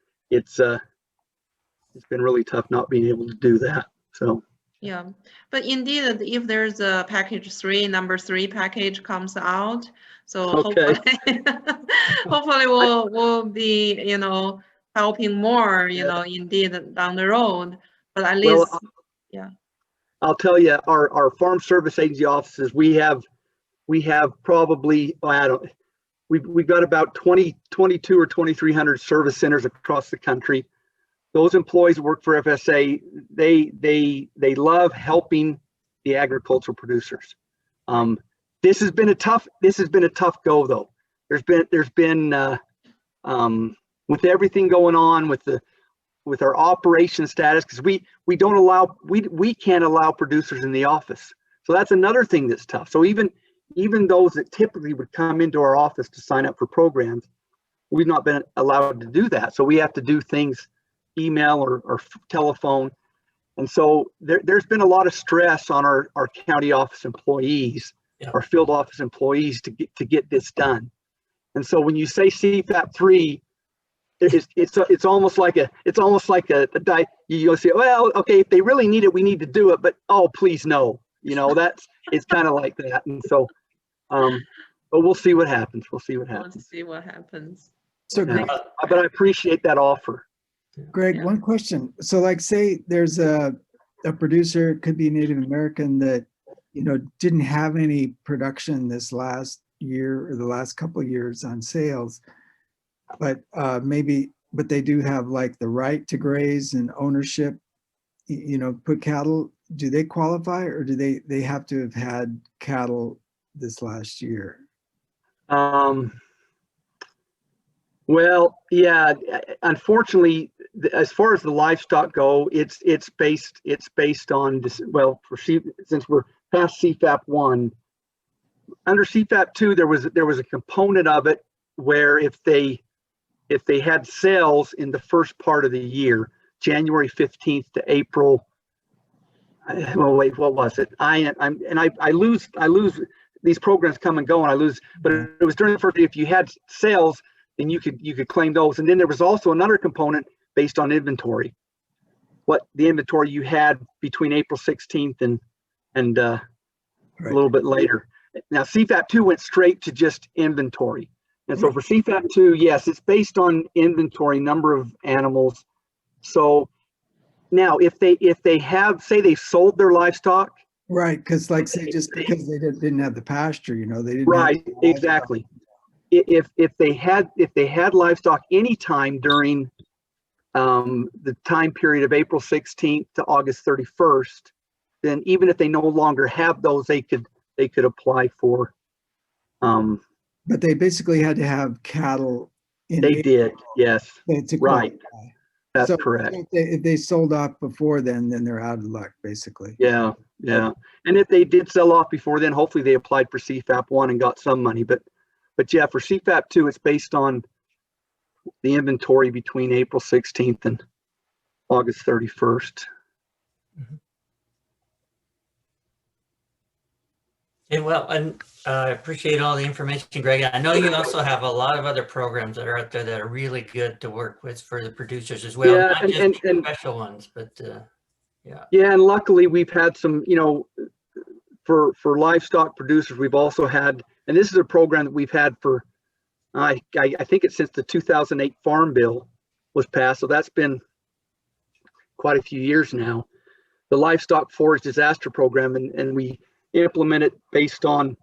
been really tough not being able to do that. So yeah, but indeed, if there's a package 3, number 3 package comes out, so hopefully we'll be helping more indeed down the road, but at least I'll tell you, our Farm Service Agency offices, we have probably we've got about 22 or 2,300 service centers across the country. Those employees that work for FSA, they love helping the agricultural producers. This has been a tough go though. There's been with everything going on with our operation status, because we can't allow producers in the office. So that's another thing that's tough. So even those that typically would come into our office to sign up for programs, we've not been allowed to do that. So we have to do things email or telephone. And so there's been a lot of stress on our county office employees, our field office employees to get this done. And so when you say CFAP 3, it's almost like a you say, well, okay, if they really need it, we need to do it, but oh, please no, it's kind of like that. And so but we'll see what happens. So Right. but I appreciate that offer. Greg, Yeah. one question. So like say there's a producer, it could be Native American that, you know, didn't have any production this last year or the last couple of years on sales, but but they do have like the right to graze and ownership, you know, put cattle. Do they qualify, or do they have to have had cattle this last year? Well, yeah, unfortunately, as far as the livestock go, it's based on this. Well, for sheep, since we're past CFAP 1, under CFAP 2, there was a component of it where if they had sales in the first part of the year, January 15th to April. Well, wait, what was it? I lose these programs come and go, and I lose. But it was during the first year. If you had sales, then you could claim those. And then there was also another component based on inventory, what the inventory you had between April 16th and a little bit later. Now CFAP 2 went straight to just inventory, and so for CFAP 2, yes, it's based on inventory, number of animals. So now if they have, say they sold their livestock, Right, because like say just because they didn't have the pasture, you know, they didn't. right, exactly. If they had livestock anytime during the time period of April 16th to August 31st, then even if they no longer have those, they could apply for. But they basically had to have cattle. They did, yes, right. That's so correct. If they sold off before then they're out of luck, basically. Yeah. And if they did sell off before then, hopefully they applied for CFAP 1 and got some money. But yeah, for CFAP 2, it's based on the inventory between April 16th and August 31st. And well, and I appreciate all the information, Greg. I know you also have a lot of other programs that are out there that are really good to work with for the producers as well. Yeah, not just the special ones, but yeah. Yeah, and luckily we've had some, you know, for livestock producers, we've also had, and this is a program that we've had for, I think it's since the 2008 Farm Bill was passed. So that's been quite a few years now. The Livestock Forage Disaster Program, and we implement it based on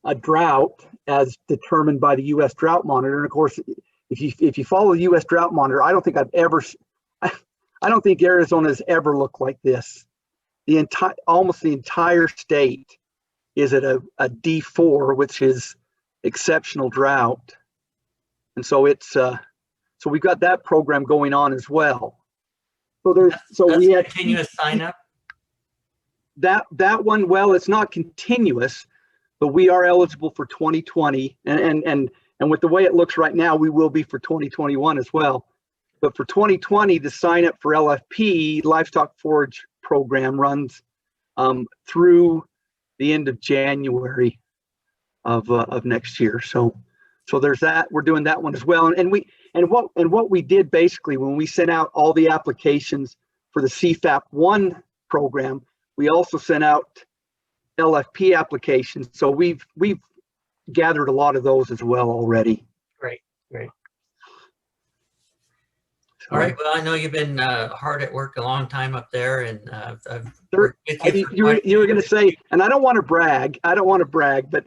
a drought as determined by the U.S. Drought Monitor. And of course, if you follow the U.S. Drought Monitor, I don't think Arizona's ever looked like this. Almost the entire state is at a D4, which is exceptional drought. And so it's so we've got that program going on as well. So we had continuous sign up. That one, well, it's not continuous, but we are eligible for 2020, and with the way it looks right now, we will be for 2021 as well. But for 2020, the sign up for LFP, Livestock Forage Program, runs through the end of January of next year. So there's that. We're doing that one as well. And what we did basically when we sent out all the applications for the CFAP 1 program, we also sent out LFP applications. So we've gathered a lot of those as well already. Great. All right. Well, I know you've been hard at work a long time up there, and you were going to say, and I don't want to brag, but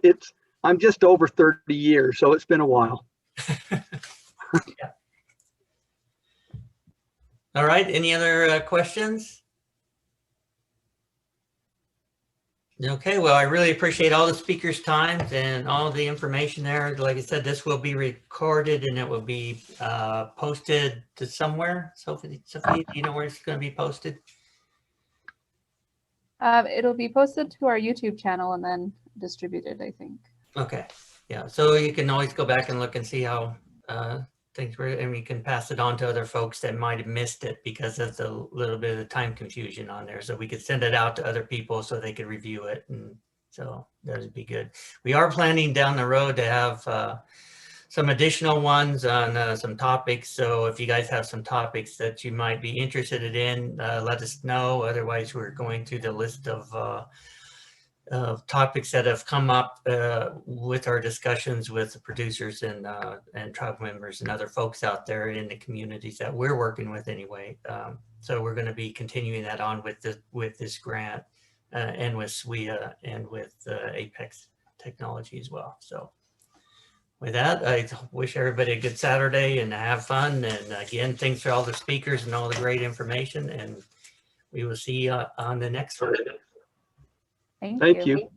I'm just over 30 years, so it's been a while. Yeah. All right. Any other questions? Okay, well, I really appreciate all the speakers' times and all the information there. Like I said, this will be recorded and it will be posted to somewhere. Sophie, do you know where it's going to be posted? It'll be posted to our YouTube channel and then distributed, I think. Okay, yeah, so you can always go back and look and see how things were, and you can pass it on to other folks that might have missed it because of the little bit of the time confusion on there. So we could send it out to other people so they could review it, and so that would be good. We are planning down the road to have some additional ones on some topics. So if you guys have some topics that you might be interested in, let us know. Otherwise, we're going through the list of topics that have come up with our discussions with the producers and tribe members and other folks out there in the communities that we're working with anyway. So we're going to be continuing that on with this grant and with SWIAA and with Apex Technology as well. So with that, I wish everybody a good Saturday and have fun. And again, thanks for all the speakers and all the great information. And we will see you on the next one. Thank Thank you. you.